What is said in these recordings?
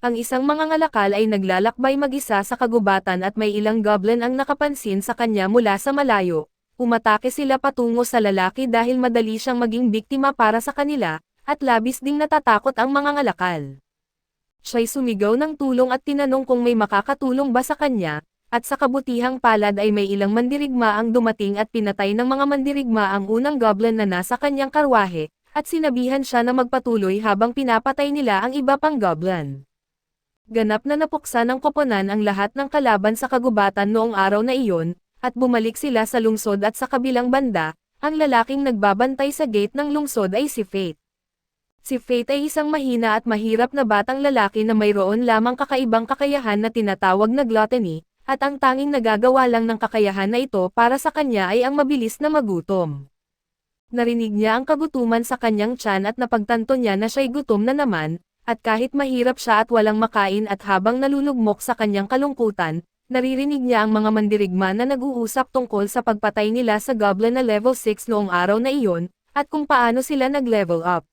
Ang isang mangangalakal ay naglalakbay mag-isa sa kagubatan at may ilang goblin ang nakapansin sa kanya mula sa malayo. Umatake sila patungo sa lalaki dahil madali siyang maging biktima para sa kanila, at labis ding natatakot ang mangangalakal. Siya'y sumigaw ng tulong at tinanong kung may makakatulong ba sa kanya, at sa kabutihang palad ay may ilang mandirigma ang dumating at pinatay ng mga mandirigma ang unang goblin na nasa kanyang karwahe, at sinabihan siya na magpatuloy habang pinapatay nila ang iba pang goblin. Ganap na napuksa ng koponan ang lahat ng kalaban sa kagubatan noong araw na iyon, at bumalik sila sa lungsod at sa kabilang banda, ang lalaking nagbabantay sa gate ng lungsod ay si Fate. Si Fate ay isang mahina at mahirap na batang lalaki na mayroon lamang kakaibang kakayahan na tinatawag na gluttony, at ang tanging nagagawa lang ng kakayahan na ito para sa kanya ay ang mabilis na magutom. Narinig niya ang kagutuman sa kanyang tiyan at napagtanto niya na siya'y gutom na naman, at kahit mahirap siya at walang makain at habang nalulugmok sa kanyang kalungkutan, naririnig niya ang mga mandirigma na nag-uusap tungkol sa pagpatay nila sa goblin na level 6 noong araw na iyon, at kung paano sila nag-level up.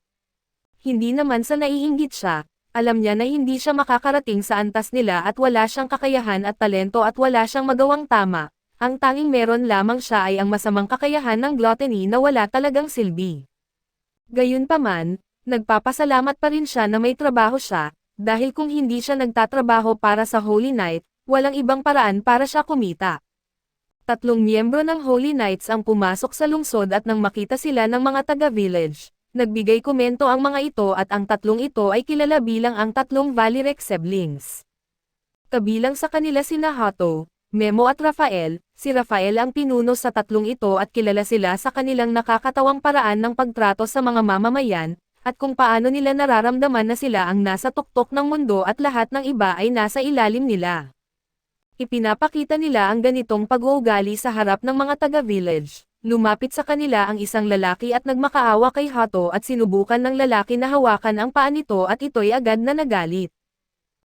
Hindi naman sa naiinggit siya, alam niya na hindi siya makakarating sa antas nila at wala siyang kakayahan at talento at wala siyang magawang tama, ang tanging meron lamang siya ay ang masamang kakayahan ng gluttony na wala talagang silbi. Gayunpaman, nagpapasalamat pa rin siya na may trabaho siya, dahil kung hindi siya nagtatrabaho para sa Holy Knight, walang ibang paraan para siya kumita. 3 miyembro ng Holy Knights ang pumasok sa lungsod at nang makita sila ng mga taga-village, nagbigay komento ang mga ito at ang 3 ito ay kilala bilang ang 3 Valirek Siblings. Kabilang sa kanila sina Hato, Memo at Rafael, si Rafael ang pinuno sa 3 ito at kilala sila sa kanilang nakakatawang paraan ng pagtrato sa mga mamamayan, at kung paano nila nararamdaman na sila ang nasa tuktok ng mundo at lahat ng iba ay nasa ilalim nila. Ipinapakita nila ang ganitong pag-uugali sa harap ng mga taga-village. Lumapit sa kanila ang isang lalaki at nagmakaawa kay Hato at sinubukan ng lalaki na hawakan ang paa nito at ito'y agad na nagalit.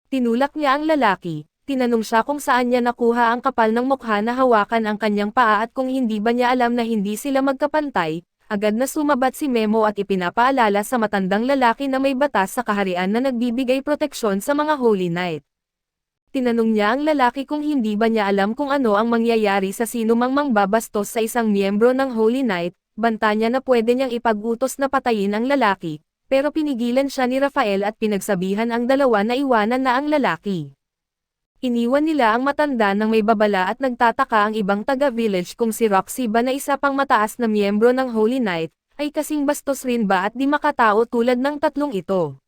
Tinulak niya ang lalaki, tinanong siya kung saan niya nakuha ang kapal ng mukha na hawakan ang kanyang paa at kung hindi ba niya alam na hindi sila magkapantay. Agad na sumabat si Memo at ipinapaalala sa matandang lalaki na may batas sa kaharian na nagbibigay proteksyon sa mga Holy Knight. Tinanong niya ang lalaki kung hindi ba niya alam kung ano ang mangyayari sa sinumang mangbabastos sa isang miyembro ng Holy Knight, banta niya na pwede niyang ipag-utos na patayin ang lalaki, pero pinigilan siya ni Rafael at pinagsabihan ang dalawa na iwanan na ang lalaki. Iniwan nila ang matanda nang may babala at nagtataka ang ibang taga-village kung si Roxy ba na isa pang mataas na miyembro ng Holy Knight, ay kasing bastos rin ba at di makatao tulad ng 3 ito.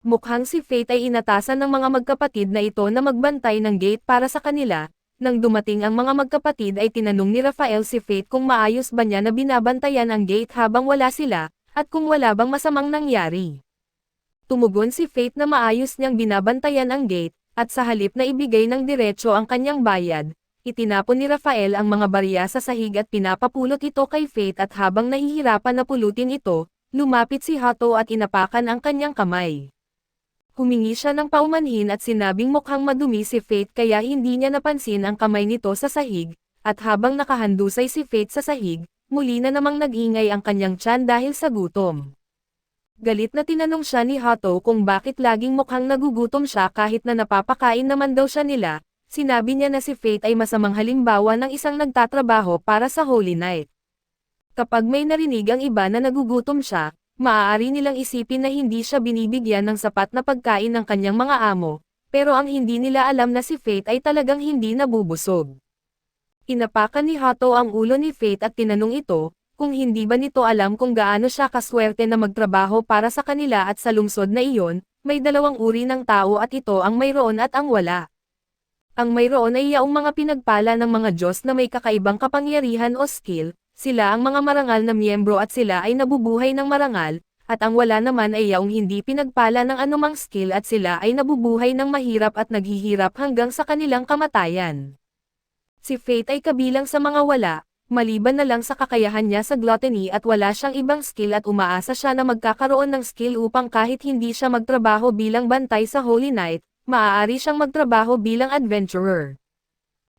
Mukhang si Fate ay inatasan ng mga magkapatid na ito na magbantay ng gate para sa kanila. Nang dumating ang mga magkapatid ay tinanong ni Rafael si Fate kung maayos ba niya na binabantayan ang gate habang wala sila, at kung wala bang masamang nangyari. Tumugon si Fate na maayos niyang binabantayan ang gate, at sa halip na ibigay ng diretso ang kanyang bayad, itinapon ni Rafael ang mga barya sa sahig at pinapapulot ito kay Fate at habang nahihirapan na pulutin ito, lumapit si Hato at inapakan ang kanyang kamay. Humingi siya ng paumanhin at sinabing mukhang madumi si Fate kaya hindi niya napansin ang kamay nito sa sahig, at habang nakahandusay si Fate sa sahig, muli na namang nag-ingay ang kanyang tiyan dahil sa gutom. Galit na tinanong siya ni Hato kung bakit laging mukhang nagugutom siya kahit na napapakain naman daw siya nila. Sinabi niya na si Fate ay masamang halimbawa ng isang nagtatrabaho para sa Holy Knight. Kapag may narinig ang iba na nagugutom siya, maaari nilang isipin na hindi siya binibigyan ng sapat na pagkain ng kanyang mga amo, pero ang hindi nila alam na si Fate ay talagang hindi nabubusog. Inapakan ni Hato ang ulo ni Fate at tinanong ito, kung hindi ba nito alam kung gaano siya kaswerte na magtrabaho para sa kanila at sa lungsod na iyon, may 2 uri ng tao at ito ang mayroon at ang wala. Ang mayroon ay yaong mga pinagpala ng mga Diyos na may kakaibang kapangyarihan o skill, sila ang mga marangal na miyembro at sila ay nabubuhay ng marangal, at ang wala naman ay yaong hindi pinagpala ng anumang skill at sila ay nabubuhay ng mahirap at naghihirap hanggang sa kanilang kamatayan. Si Fate ay kabilang sa mga wala, maliban na lang sa kakayahan niya sa gluttony at wala siyang ibang skill at umaasa siya na magkakaroon ng skill upang kahit hindi siya magtrabaho bilang bantay sa Holy Knight, maaari siyang magtrabaho bilang adventurer.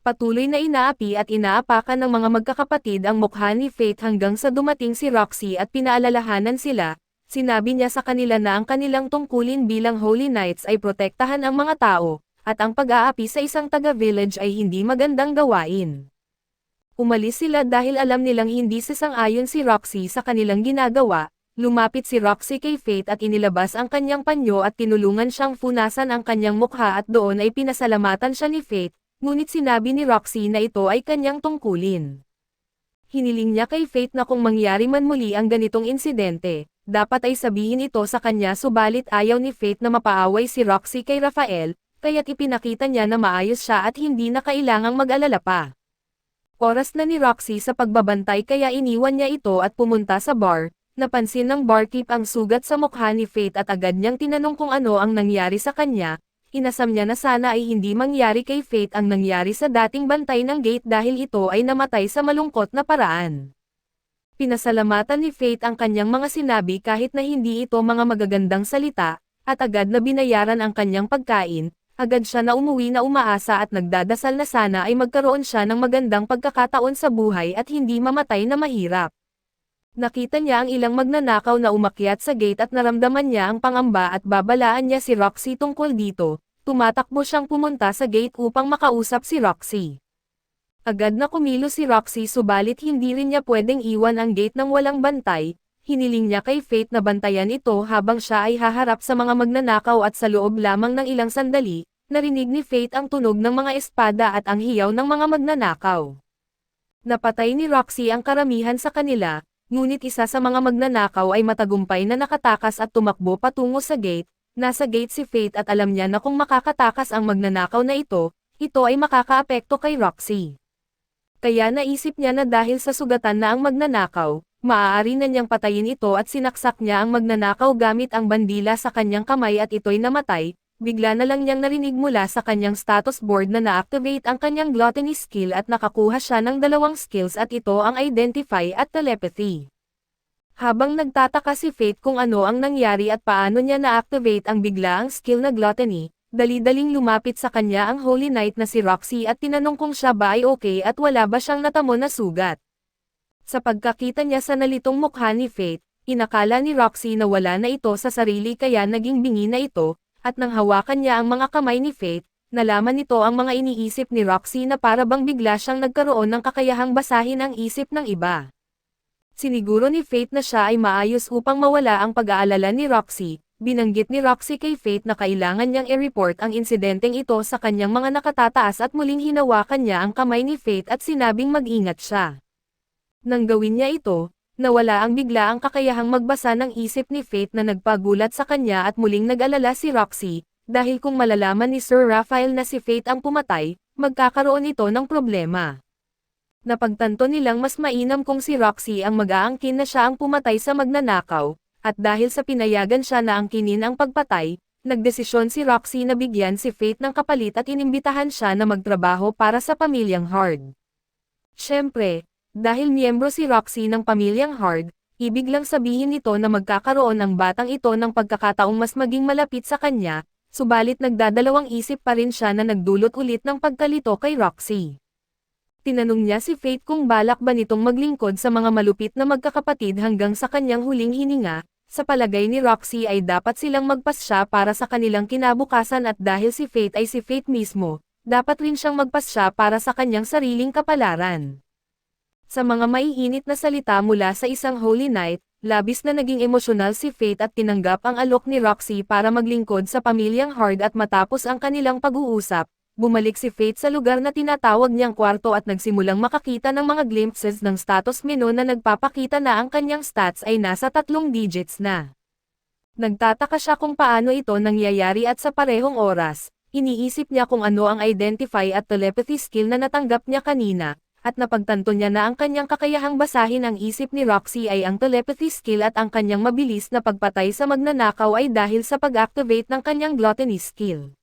Patuloy na inaapi at inaapakan ng mga magkakapatid ang mukha ni Fate hanggang sa dumating si Roxy at pinaalalahanan sila, Sinabi niya sa kanila na ang kanilang tungkulin bilang Holy Knights ay protektahan ang mga tao, at ang pag-aapi sa isang taga-village ay hindi magandang gawain. Umalis sila dahil alam nilang hindi sasang-ayon si Roxy sa kanilang ginagawa. Lumapit si Roxy kay Faith at inilabas ang kanyang panyo at tinulungan siyang punasan ang kanyang mukha at doon ay pinasalamatan siya ni Faith, ngunit sinabi ni Roxy na ito ay kanyang tungkulin. Hiniling niya kay Faith na kung mangyari man muli ang ganitong insidente, dapat ay sabihin ito sa kanya subalit ayaw ni Faith na mapaaway si Roxy kay Rafael, kaya't ipinakita niya na maayos siya at hindi na kailangang mag-alala pa. Oras na ni Roxy sa pagbabantay kaya iniwan niya ito at pumunta sa bar. Napansin ng barkeep ang sugat sa mukha ni Faith at agad niyang tinanong kung ano ang nangyari sa kanya. Inasam niya na sana ay hindi mangyari kay Faith ang nangyari sa dating bantay ng gate dahil ito ay namatay sa malungkot na paraan. Pinasalamatan ni Faith ang kanyang mga sinabi kahit na hindi ito mga magagandang salita, at agad na binayaran ang kanyang pagkain. Agad siya na umuwi na umaasa at nagdadasal na sana ay magkaroon siya ng magandang pagkakataon sa buhay at hindi mamatay na mahirap. Nakita niya ang ilang magnanakaw na umakyat sa gate at naramdaman niya ang pangamba at babalaan niya si Roxy tungkol dito. Tumatakbo siyang pumunta sa gate upang makausap si Roxy. Agad na kumilos si Roxy subalit hindi rin niya pwedeng iwan ang gate ng walang bantay. Hiniling niya kay Faith na bantayan ito habang siya ay haharap sa mga magnanakaw at sa loob lamang ng ilang sandali, narinig ni Faith ang tunog ng mga espada at ang hiyaw ng mga magnanakaw. Napatay ni Roxy ang karamihan sa kanila. Ngunit isa sa mga magnanakaw ay matagumpay na nakatakas at tumakbo patungo sa gate. Nasa gate si Faith at alam niya na kung makakatakas ang magnanakaw na ito ay makakaapekto kay Roxy. Kaya naisip niya na dahil sa sugatan na ang magnanakaw, maaari na niyang patayin ito at sinaksak niya ang magnanakaw gamit ang bandila sa kanyang kamay at ito'y namatay. Bigla na lang niyang narinig mula sa kanyang status board na na-activate ang kanyang gluttony skill at nakakuha siya ng 2 skills at ito ang Identify at Telepathy. Habang nagtataka si Faith kung ano ang nangyari at paano niya na-activate ang biglaang skill na gluttony, dali-daling lumapit sa kanya ang Holy Knight na si Roxy at tinanong kung siya ba ay okay at wala ba siyang natamo na sugat. Sa pagkakita niya sa nalitong mukha ni Faith, inakala ni Roxy na wala na ito sa sarili kaya naging bingi na ito. At nang hawakan niya ang mga kamay ni Faith, nalaman nito ang mga iniisip ni Roxy na para bang bigla siyang nagkaroon ng kakayahang basahin ang isip ng iba. Siniguro ni Faith na siya ay maayos upang mawala ang pag-aalala ni Roxy. Binanggit ni Roxy kay Faith na kailangan niyang i-report ang insidenteng ito sa kanyang mga nakatataas at muling hinawakan niya ang kamay ni Faith at sinabing mag-ingat siya. Nang gawin niya ito, nawala ang bigla ang kakayahang magbasa ng isip ni Faith na nagpagulat sa kanya at muling nag-alala si Roxy, dahil kung malalaman ni Sir Raphael na si Faith ang pumatay, magkakaroon ito ng problema. Napagtanto nilang mas mainam kung si Roxy ang mag-aangkin na siya ang pumatay sa magnanakaw, at dahil sa pinayagan siya na angkinin ang pagpatay, nagdesisyon si Roxy na bigyan si Faith ng kapalit at inimbitahan siya na magtrabaho para sa pamilyang Hard. Siyempre, dahil miyembro si Roxy ng pamilyang Hard, ibig lang sabihin nito na magkakaroon ang batang ito ng pagkakataong mas maging malapit sa kanya, subalit nagdadalawang isip pa rin siya na nagdulot ulit ng pagkalito kay Roxy. Tinanong niya si Faith kung balak ba nitong maglingkod sa mga malupit na magkakapatid hanggang sa kanyang huling hininga. Sa palagay ni Roxy ay dapat silang magpasya para sa kanilang kinabukasan at dahil si Faith ay si Faith mismo, dapat rin siyang magpasya para sa kanyang sariling kapalaran. Sa mga maiinit na salita mula sa isang Holy Knight, labis na naging emosyonal si Faith at tinanggap ang alok ni Roxy para maglingkod sa pamilyang Hard at matapos ang kanilang pag-uusap, bumalik si Faith sa lugar na tinatawag niyang kwarto at nagsimulang makakita ng mga glimpses ng status menu na nagpapakita na ang kanyang stats ay nasa 3 digits na. Nagtataka siya kung paano ito nangyayari at sa parehong oras, iniisip niya kung ano ang Identify at Telepathy skill na natanggap niya kanina. At napagtanto niya na ang kanyang kakayahang basahin ang isip ni Roxy ay ang telepathy skill at ang kanyang mabilis na pagpatay sa magnanakaw ay dahil sa pag-activate ng kanyang gluttony skill.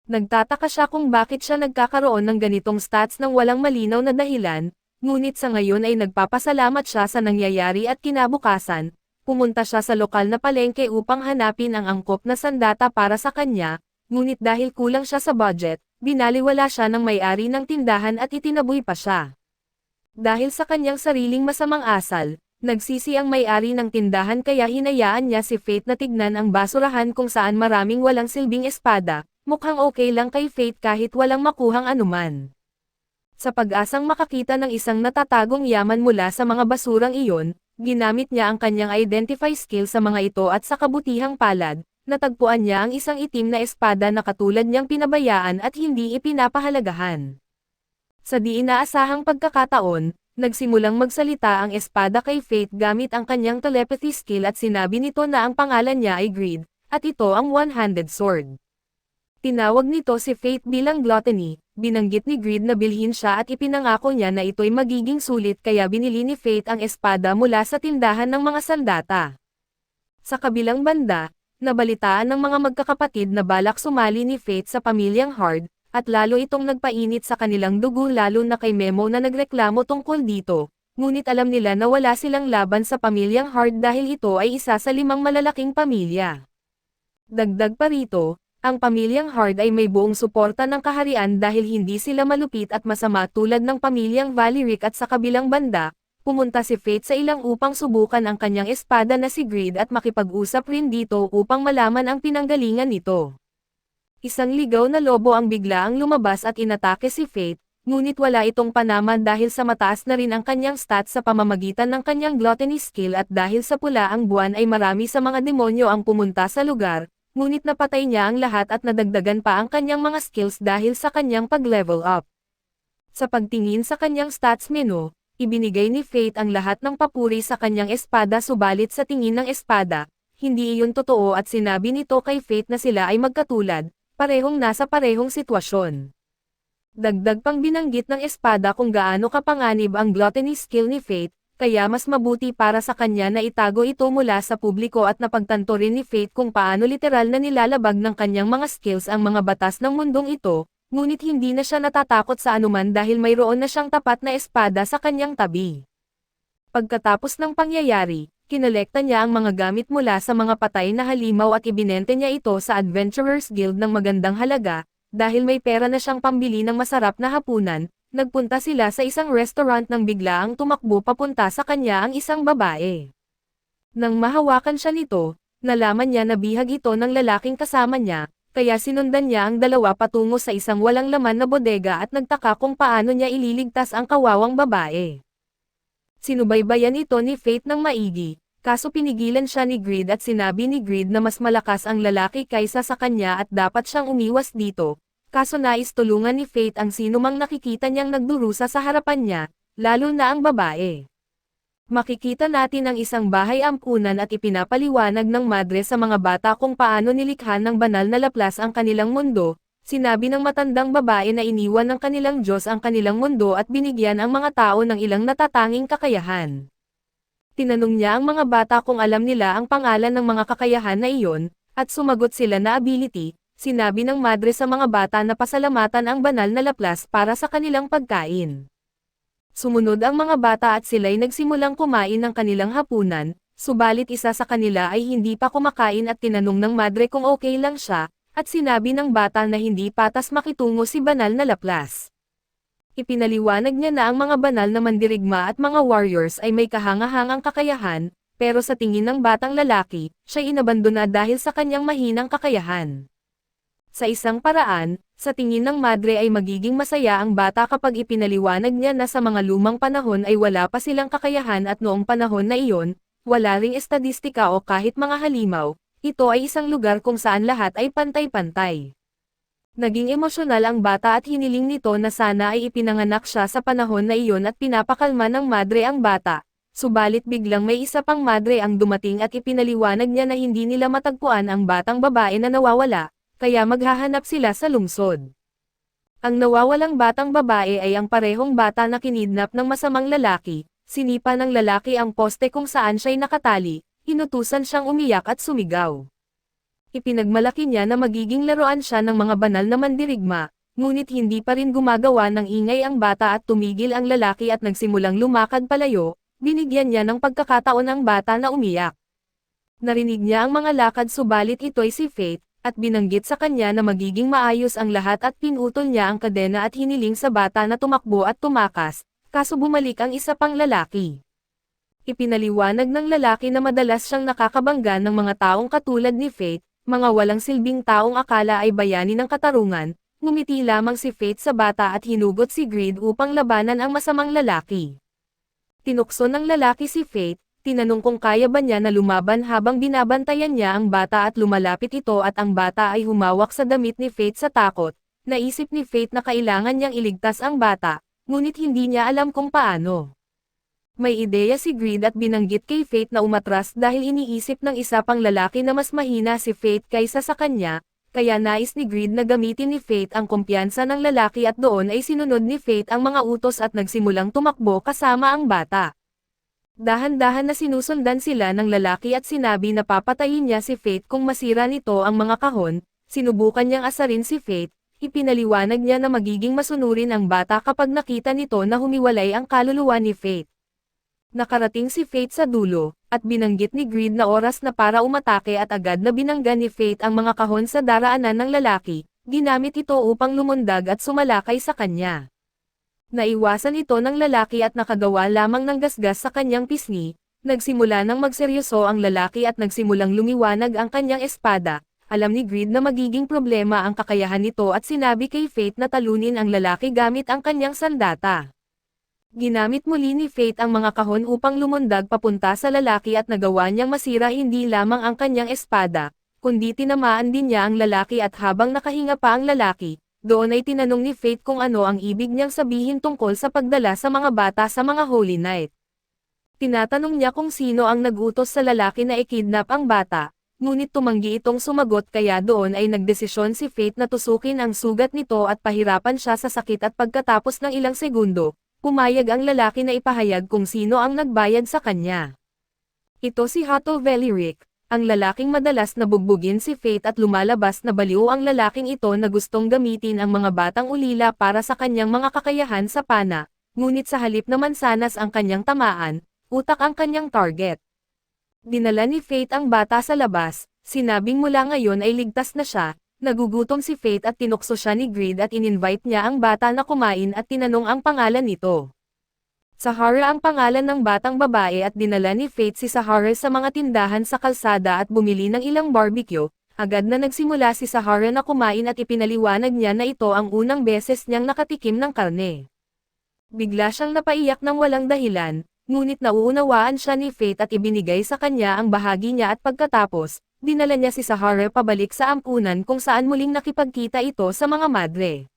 Nagtataka siya kung bakit siya nagkakaroon ng ganitong stats ng walang malinaw na dahilan, ngunit sa ngayon ay nagpapasalamat siya sa nangyayari at kinabukasan, pumunta siya sa lokal na palengke upang hanapin ang angkop na sandata para sa kanya, ngunit dahil kulang siya sa budget, binaliwala siya ng may-ari ng tindahan at itinaboy pa siya. Dahil sa kanyang sariling masamang asal, Nagsisi ang may-ari ng tindahan kaya hinayaan niya si Faith na tignan ang basurahan kung saan maraming walang silbing espada, mukhang okay lang kay Faith kahit walang makuhang anuman. Sa pag-asang makakita ng isang natatagong yaman mula sa mga basurang iyon, ginamit niya ang kanyang identify skill sa mga ito at sa kabutihang palad, natagpuan niya ang isang itim na espada na katulad niyang pinabayaan at hindi ipinapahalagahan. Sa di inaasahang pagkakataon, nagsimulang magsalita ang espada kay Faith gamit ang kanyang telepathy skill at sinabi nito na ang pangalan niya ay Greed, at ito ang one-handed sword. Tinawag nito si Faith bilang gluttony, binanggit ni Greed na bilhin siya at ipinangako niya na ito'y magiging sulit kaya binili ni Faith ang espada mula sa tindahan ng mga sandata. Sa kabilang banda, nabalitaan ng mga magkakapatid na balak sumali ni Faith sa pamilyang Hard, at lalo itong nagpainit sa kanilang dugo lalo na kay Memo na nagreklamo tungkol dito, ngunit alam nila na wala silang laban sa pamilyang Hard dahil ito ay isa sa 5 malalaking pamilya. Dagdag pa rito, ang pamilyang Hard ay may buong suporta ng kaharian dahil hindi sila malupit at masama tulad ng pamilyang Valeric at sa kabilang banda, pumunta si Faith sa ilang upang subukan ang kanyang espada na si Greed at makipag-usap rin dito upang malaman ang pinanggalingan nito. Isang ligaw na lobo ang biglaang lumabas at inatake si Faith, ngunit wala itong panama dahil sa mataas na rin ang kanyang stats sa pamamagitan ng kanyang gluttony skill at dahil sa pula ang buwan ay marami sa mga demonyo ang pumunta sa lugar, ngunit napatay niya ang lahat at nadagdagan pa ang kanyang mga skills dahil sa kanyang pag-level up. Sa pagtingin sa kanyang stats menu, ibinigay ni Faith ang lahat ng papuri sa kanyang espada subalit sa tingin ng espada, hindi iyon totoo at sinabi nito kay Faith na sila ay magkatulad, parehong nasa parehong sitwasyon. Dagdag pang binanggit ng espada kung gaano kapanganib ang gluttony skill ni Faith, kaya mas mabuti para sa kanya na itago ito mula sa publiko at napagtanto rin ni Faith kung paano literal na nilalabag ng kanyang mga skills ang mga batas ng mundong ito, ngunit hindi na siya natatakot sa anuman dahil mayroon na siyang tapat na espada sa kanyang tabi. Pagkatapos ng pangyayari, kinolekta niya ang mga gamit mula sa mga patay na halimaw at ibinente niya ito sa Adventurers Guild ng magandang halaga, dahil may pera na siyang pambili ng masarap na hapunan, nagpunta sila sa isang restaurant nang biglaang tumakbo papunta sa kanya ang isang babae. Nang mahawakan siya nito, nalaman niya na bihag ito ng lalaking kasama niya, kaya sinundan niya ang dalawa patungo sa isang walang laman na bodega at nagtaka kung paano niya ililigtas ang kawawang babae. Sinubaybayan ito ni Faith ng maigi, kaso pinigilan siya ni Greed at sinabi ni Greed na mas malakas ang lalaki kaysa sa kanya at dapat siyang umiwas dito, kaso nais tulungan ni Faith ang sinumang nakikita niyang nagdurusa sa harapan niya, lalo na ang babae. Makikita natin ang isang bahay ampunan at ipinapaliwanag ng madre sa mga bata kung paano nilikha ng banal na laplas ang kanilang mundo. Sinabi ng matandang babae na iniwan ng kanilang Diyos ang kanilang mundo at binigyan ang mga tao ng ilang natatanging kakayahan. Tinanong niya ang mga bata kung alam nila ang pangalan ng mga kakayahan na iyon, at sumagot sila na ability. Sinabi ng madre sa mga bata na pasalamatan ang banal na laplas para sa kanilang pagkain. Sumunod ang mga bata at sila'y nagsimulang kumain ng kanilang hapunan, subalit isa sa kanila ay hindi pa kumakain at tinanong ng madre kung okay lang siya, at sinabi ng bata na hindi patas makitungo si banal na laplas. Ipinaliwanag niya na ang mga banal na mandirigma at mga warriors ay may kahangahangang kakayahan, pero sa tingin ng batang lalaki, siya'y inabandona dahil sa kanyang mahinang kakayahan. Sa isang paraan, sa tingin ng madre ay magiging masaya ang bata kapag ipinaliwanag niya na sa mga lumang panahon ay wala pa silang kakayahan at noong panahon na iyon, wala ring estadistika o kahit mga halimaw. Ito ay isang lugar kung saan lahat ay pantay-pantay. Naging emosyonal ang bata at hiniling nito na sana ay ipinanganak siya sa panahon na iyon at pinapakalma ng madre ang bata. Subalit biglang may isa pang madre ang dumating at ipinaliwanag niya na hindi nila matagpuan ang batang babae na nawawala, kaya maghahanap sila sa lungsod. Ang nawawalang batang babae ay ang parehong bata na kinidnap ng masamang lalaki, sinipa ng lalaki ang poste kung saan siya'y nakatali. Inutusan siyang umiyak at sumigaw. Ipinagmalaki niya na magiging laruan siya ng mga banal na mandirigma, ngunit hindi pa rin gumagawa ng ingay ang bata at tumigil ang lalaki at nagsimulang lumakad palayo, binigyan niya ng pagkakataon ang bata na umiyak. Narinig niya ang mga lakad subalit ito'y si Faith, at binanggit sa kanya na magiging maayos ang lahat at pinutol niya ang kadena at hiniling sa bata na tumakbo at tumakas, kaso bumalik ang isa pang lalaki. Ipinaliwanag ng lalaki na madalas siyang nakakabangga ng mga taong katulad ni Faith, mga walang silbing taong akala ay bayani ng katarungan. Ngumiti lamang si Faith sa bata at hinugot si Greed upang labanan ang masamang lalaki. Tinukso ng lalaki si Faith, tinanong kung kaya ba niya na lumaban habang binabantayan niya ang bata at lumalapit ito at ang bata ay humawak sa damit ni Faith sa takot. Naisip ni Faith na kailangan niyang iligtas ang bata, ngunit hindi niya alam kung paano. May ideya si Greed at binanggit kay Faith na umatras dahil iniisip ng isa pang lalaki na mas mahina si Faith kaysa sa kanya, kaya nais ni Greed na gamitin ni Faith ang kumpiyansa ng lalaki at doon ay sinunod ni Faith ang mga utos at nagsimulang tumakbo kasama ang bata. Dahan-dahan na sinusundan sila ng lalaki at sinabi na papatayin niya si Faith kung masira nito ang mga kahon. Sinubukan niyang asarin si Faith, ipinaliwanag niya na magiging masunurin ang bata kapag nakita nito na humiwalay ang kaluluwa ni Faith. Nakarating si Faith sa dulo, at binanggit ni Greed na oras na para umatake at agad na binangga ni Faith ang mga kahon sa daraanan ng lalaki, ginamit ito upang lumundag at sumalakay sa kanya. Naiwasan ito ng lalaki at nakagawa lamang ng gasgas sa kanyang pisngi, nagsimula ng magseryoso ang lalaki at nagsimulang lumiwanag ang kanyang espada. Alam ni Greed na magiging problema ang kakayahan nito at sinabi kay Faith na talunin ang lalaki gamit ang kanyang sandata. Ginamit muli ni Faith ang mga kahon upang lumundag papunta sa lalaki at nagawa niyang masira hindi lamang ang kanyang espada, kundi tinamaan din niya ang lalaki at habang nakahinga pa ang lalaki, doon ay tinanong ni Faith kung ano ang ibig niyang sabihin tungkol sa pagdala sa mga bata sa mga Holy Night. Tinatanong niya kung sino ang nagutos sa lalaki na ikidnap ang bata, ngunit tumanggi itong sumagot kaya doon ay nagdesisyon si Faith na tusukin ang sugat nito at pahirapan siya sa sakit at pagkatapos ng ilang segundo, pumayag ang lalaki na ipahayag kung sino ang nagbayad sa kanya. Ito si Hato Veliric, ang lalaking madalas na bugbugin si Faith at lumalabas na baliw ang lalaking ito na gustong gamitin ang mga batang ulila para sa kanyang mga kakayahan sa pana, ngunit sa halip na mansanas ang kanyang tamaan, utak ang kanyang target. Dinala ni Faith ang bata sa labas, sinabing mula ngayon ay ligtas na siya. Nagugutom si Faith at tinukso siya ni Greed at in-invite niya ang bata na kumain at tinanong ang pangalan nito. Sahara ang pangalan ng batang babae at dinala ni Faith si Sahara sa mga tindahan sa kalsada at bumili ng ilang barbecue. Agad na nagsimula si Sahara na kumain at ipinaliwanag niya na ito ang unang beses niyang nakatikim ng karne. Bigla siyang napaiyak ng walang dahilan, ngunit nauunawaan siya ni Faith at ibinigay sa kanya ang bahagi niya at pagkatapos, dinala niya si Sahara pabalik sa ampunan kung saan muling nakipagkita ito sa mga madre.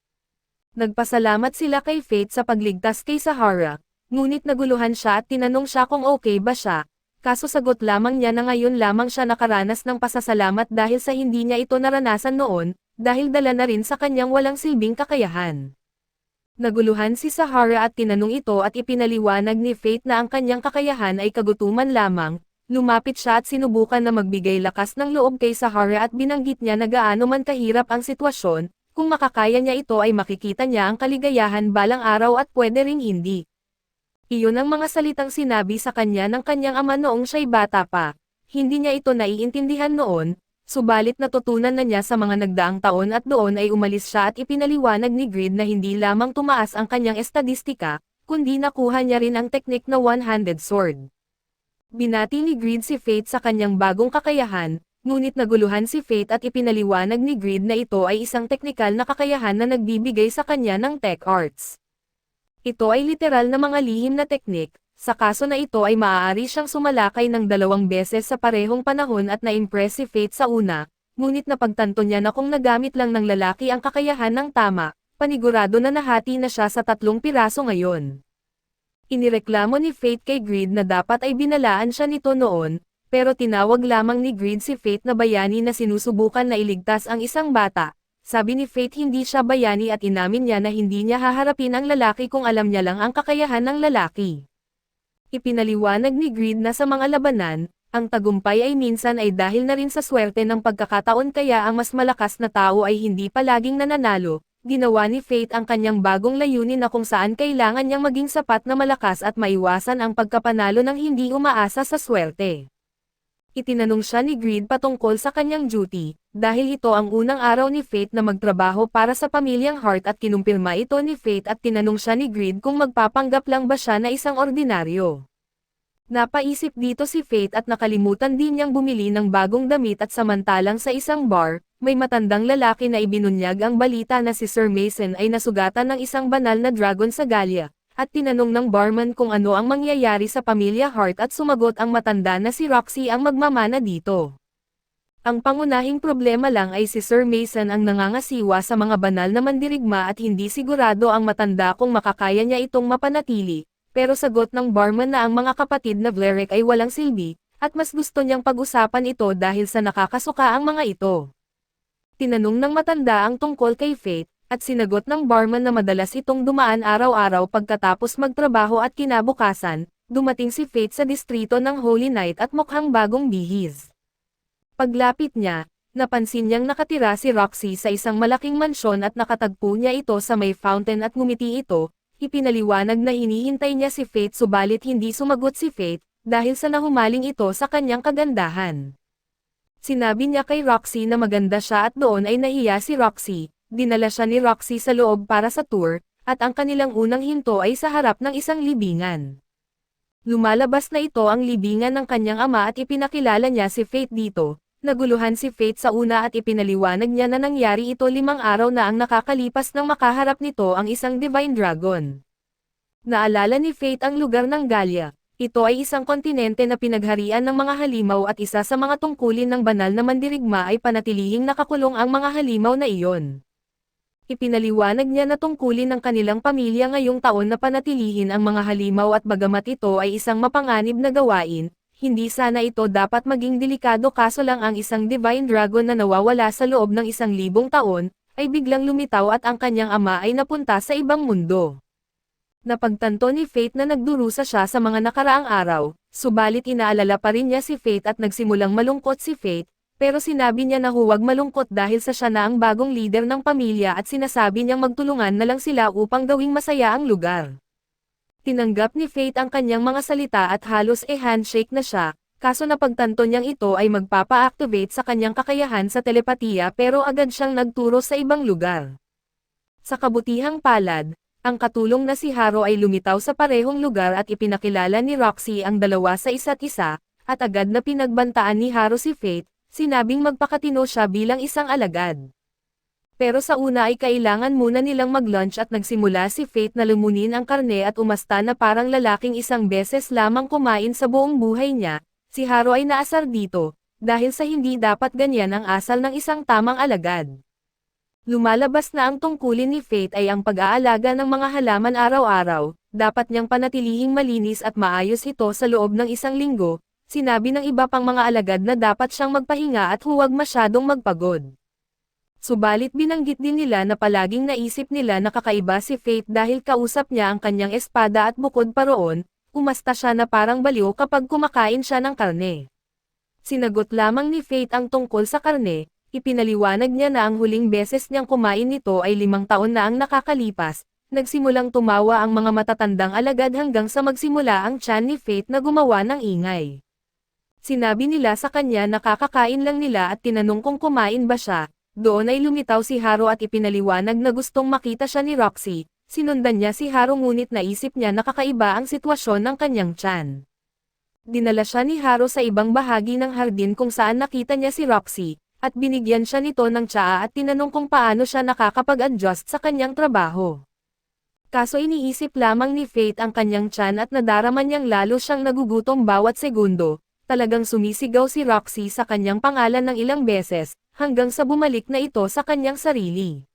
Nagpasalamat sila kay Faith sa pagligtas kay Sahara, ngunit naguluhan siya at tinanong siya kung okay ba siya, kaso sagot lamang niya na ngayon lamang siya nakaranas ng pasasalamat dahil sa hindi niya ito naranasan noon, dahil dala na rin sa kanyang walang silbing kakayahan. Naguluhan si Sahara at tinanong ito at ipinaliwanag ni Faith na ang kanyang kakayahan ay kagutuman lamang. Lumapit siya at sinubukan na magbigay lakas ng loob kay Sahara at binanggit niya na gaano man kahirap ang sitwasyon, kung makakaya niya ito ay makikita niya ang kaligayahan balang araw at pwede ring hindi. Iyon ang mga salitang sinabi sa kanya ng kanyang ama noong siya'y bata pa. Hindi niya ito naiintindihan noon, subalit natutunan na niya sa mga nagdaang taon at doon ay umalis siya at ipinaliwanag ni Greed na hindi lamang tumaas ang kanyang estadistika, kundi nakuha niya rin ang teknik na one-handed sword. Binati ni Greed si Faith sa kanyang bagong kakayahan, ngunit naguluhan si Faith at ipinaliwanag ni Greed na ito ay isang teknikal na kakayahan na nagbibigay sa kanya ng tech arts. Ito ay literal na mga lihim na teknik, sa kaso na ito ay maaari siyang sumalakay ng 2 beses sa parehong panahon at na-impress si Faith sa una, ngunit napagtanto niya na kung nagamit lang ng lalaki ang kakayahan ng tama, panigurado na nahati na siya sa 3 piraso ngayon. Inireklamo ni Faith kay Greed na dapat ay binalaan siya nito noon, pero tinawag lamang ni Greed si Faith na bayani na sinusubukan na iligtas ang isang bata. Sabi ni Faith hindi siya bayani at inamin niya na hindi niya haharapin ang lalaki kung alam niya lang ang kakayahan ng lalaki. Ipinaliwanag ni Greed na sa mga labanan, ang tagumpay ay minsan ay dahil na rin sa swerte ng pagkakataon kaya ang mas malakas na tao ay hindi palaging nananalo. Ginawa ni Faith ang kanyang bagong layunin na kung saan kailangan niyang maging sapat na malakas at maiwasan ang pagkapanalo ng hindi umaasa sa swerte. Itinanong siya ni Greed patungkol sa kanyang duty, dahil ito ang unang araw ni Faith na magtrabaho para sa pamilyang Hart at kinumpirma ito ni Faith at tinanong siya ni Greed kung magpapanggap lang ba siya na isang ordinaryo. Napaisip dito si Faith at nakalimutan din niyang bumili ng bagong damit at samantalang sa isang bar, may matandang lalaki na ibinunyag ang balita na si Sir Mason ay nasugatan ng isang banal na dragon sa Gallia, at tinanong ng barman kung ano ang mangyayari sa pamilya Hart at sumagot ang matanda na si Roxy ang magmamana dito. Ang pangunahing problema lang ay si Sir Mason ang nangangasiwa sa mga banal na mandirigma at hindi sigurado ang matanda kung makakaya niya itong mapanatili. Pero sagot ng barman na ang mga kapatid na Vlerick ay walang silbi, at mas gusto niyang pag-usapan ito dahil sa nakakasuka ang mga ito. Tinanong ng matanda ang tungkol kay Faith, at sinagot ng barman na madalas itong dumaan araw-araw pagkatapos magtrabaho at kinabukasan, dumating si Faith sa distrito ng Holy Night at mukhang bagong bihis. Paglapit niya, napansin niyang nakatira si Roxy sa isang malaking mansyon at nakatagpo niya ito sa may fountain at ngumiti ito. Ipinaliwanag na hinihintay niya si Faith subalit hindi sumagot si Faith, dahil sa nahumaling ito sa kanyang kagandahan. Sinabi niya kay Roxy na maganda siya at doon ay nahiya si Roxy, dinala siya ni Roxy sa loob para sa tour, at ang kanilang unang hinto ay sa harap ng isang libingan. Lumalabas na ito ang libingan ng kanyang ama at ipinakilala niya si Faith dito. Naguluhan si Faith sa una at ipinaliwanag niya na nangyari ito 5 araw na ang nakakalipas nang makaharap nito ang isang Divine Dragon. Naalala ni Faith ang lugar ng Gallia. Ito ay isang kontinente na pinagharian ng mga halimaw at isa sa mga tungkulin ng banal na mandirigma ay panatilihing nakakulong ang mga halimaw na iyon. Ipinaliwanag niya na tungkulin ng kanilang pamilya ngayong taon na panatilihin ang mga halimaw at bagamat ito ay isang mapanganib na gawain, hindi sana ito dapat maging delikado kaso lang ang isang Divine Dragon na nawawala sa loob ng 1,000 taon, ay biglang lumitaw at ang kanyang ama ay napunta sa ibang mundo. Napagtanto ni Faith na nagdurusa siya sa mga nakaraang araw, subalit inaalala pa rin niya si Faith at nagsimulang malungkot si Faith, pero sinabi niya na huwag malungkot dahil siya na ang bagong leader ng pamilya at sinasabi niyang magtulungan na lang sila upang gawing masaya ang lugar. Tinanggap ni Faith ang kanyang mga salita at halos handshake na siya, kaso napagtanto niyang ito ay magpapa-activate sa kanyang kakayahan sa telepatiya pero agad siyang nagturo sa ibang lugar. Sa kabutihang palad, ang katulong na si Haro ay lumitaw sa parehong lugar at ipinakilala ni Roxy ang dalawa sa isa't isa, at agad na pinagbantaan ni Haro si Faith, sinabing magpakatino siya bilang isang alagad. Pero sa una ay kailangan muna nilang mag-lunch at nagsimula si Faith na lumunin ang karne at umasta na parang lalaking isang beses lamang kumain sa buong buhay niya. Si Haro ay naasar dito, dahil sa hindi dapat ganyan ang asal ng isang tamang alagad. Lumalabas na ang tungkulin ni Faith ay ang pag-aalaga ng mga halaman araw-araw, dapat niyang panatilihing malinis at maayos ito sa loob ng 1 linggo, sinabi ng iba pang mga alagad na dapat siyang magpahinga at huwag masyadong magpagod. Subalit binanggit din nila na palaging naisip nila na kakaiba si Faith dahil kausap niya ang kanyang espada at bukod pa roon, umasta siya na parang baliw kapag kumakain siya ng karne. Sinagot lamang ni Faith ang tungkol sa karne, ipinaliwanag niya na ang huling beses niyang kumain nito ay 5 taon na ang nakakalipas, nagsimulang tumawa ang mga matatandang alagad hanggang sa magsimula ang tiyan ni Faith na gumawa ng ingay. Sinabi nila sa kanya na kakakain lang nila at tinanong kung kumain ba siya. Doon ay lumitaw si Haro at ipinaliwanag na gustong makita siya ni Roxy, sinundan niya si Haro ngunit naisip niya na kakaiba ang sitwasyon ng kanyang tiyan. Dinala siya ni Haro sa ibang bahagi ng hardin kung saan nakita niya si Roxy, at binigyan siya nito ng tsaa at tinanong kung paano siya nakakapag-adjust sa kanyang trabaho. Kaso iniisip lamang ni Faith ang kanyang tiyan at nadarama niyang lalo siyang nagugutom bawat segundo, talagang sumisigaw si Roxy sa kanyang pangalan ng ilang beses, hanggang sa bumalik na ito sa kanyang sarili.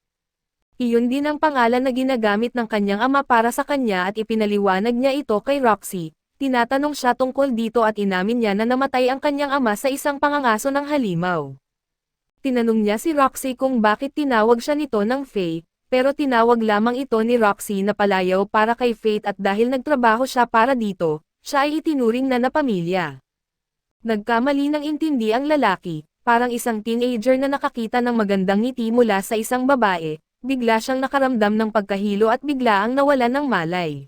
Iyon din ang pangalan na ginagamit ng kanyang ama para sa kanya at ipinaliwanag niya ito kay Roxy. Tinatanong siya tungkol dito at inamin niya na namatay ang kanyang ama sa isang pangangaso ng halimaw. Tinanong niya si Roxy kung bakit tinawag siya nito ng Faye, pero tinawag lamang ito ni Roxy na palayaw para kay Faith at dahil nagtrabaho siya para dito, siya ay itinuring na pamilya. Nagkamali ng intindi ang lalaki. Parang isang teenager na nakakita ng magandang ngiti mula sa isang babae, bigla siyang nakaramdam ng pagkahilo at biglaang nawalan ng malay.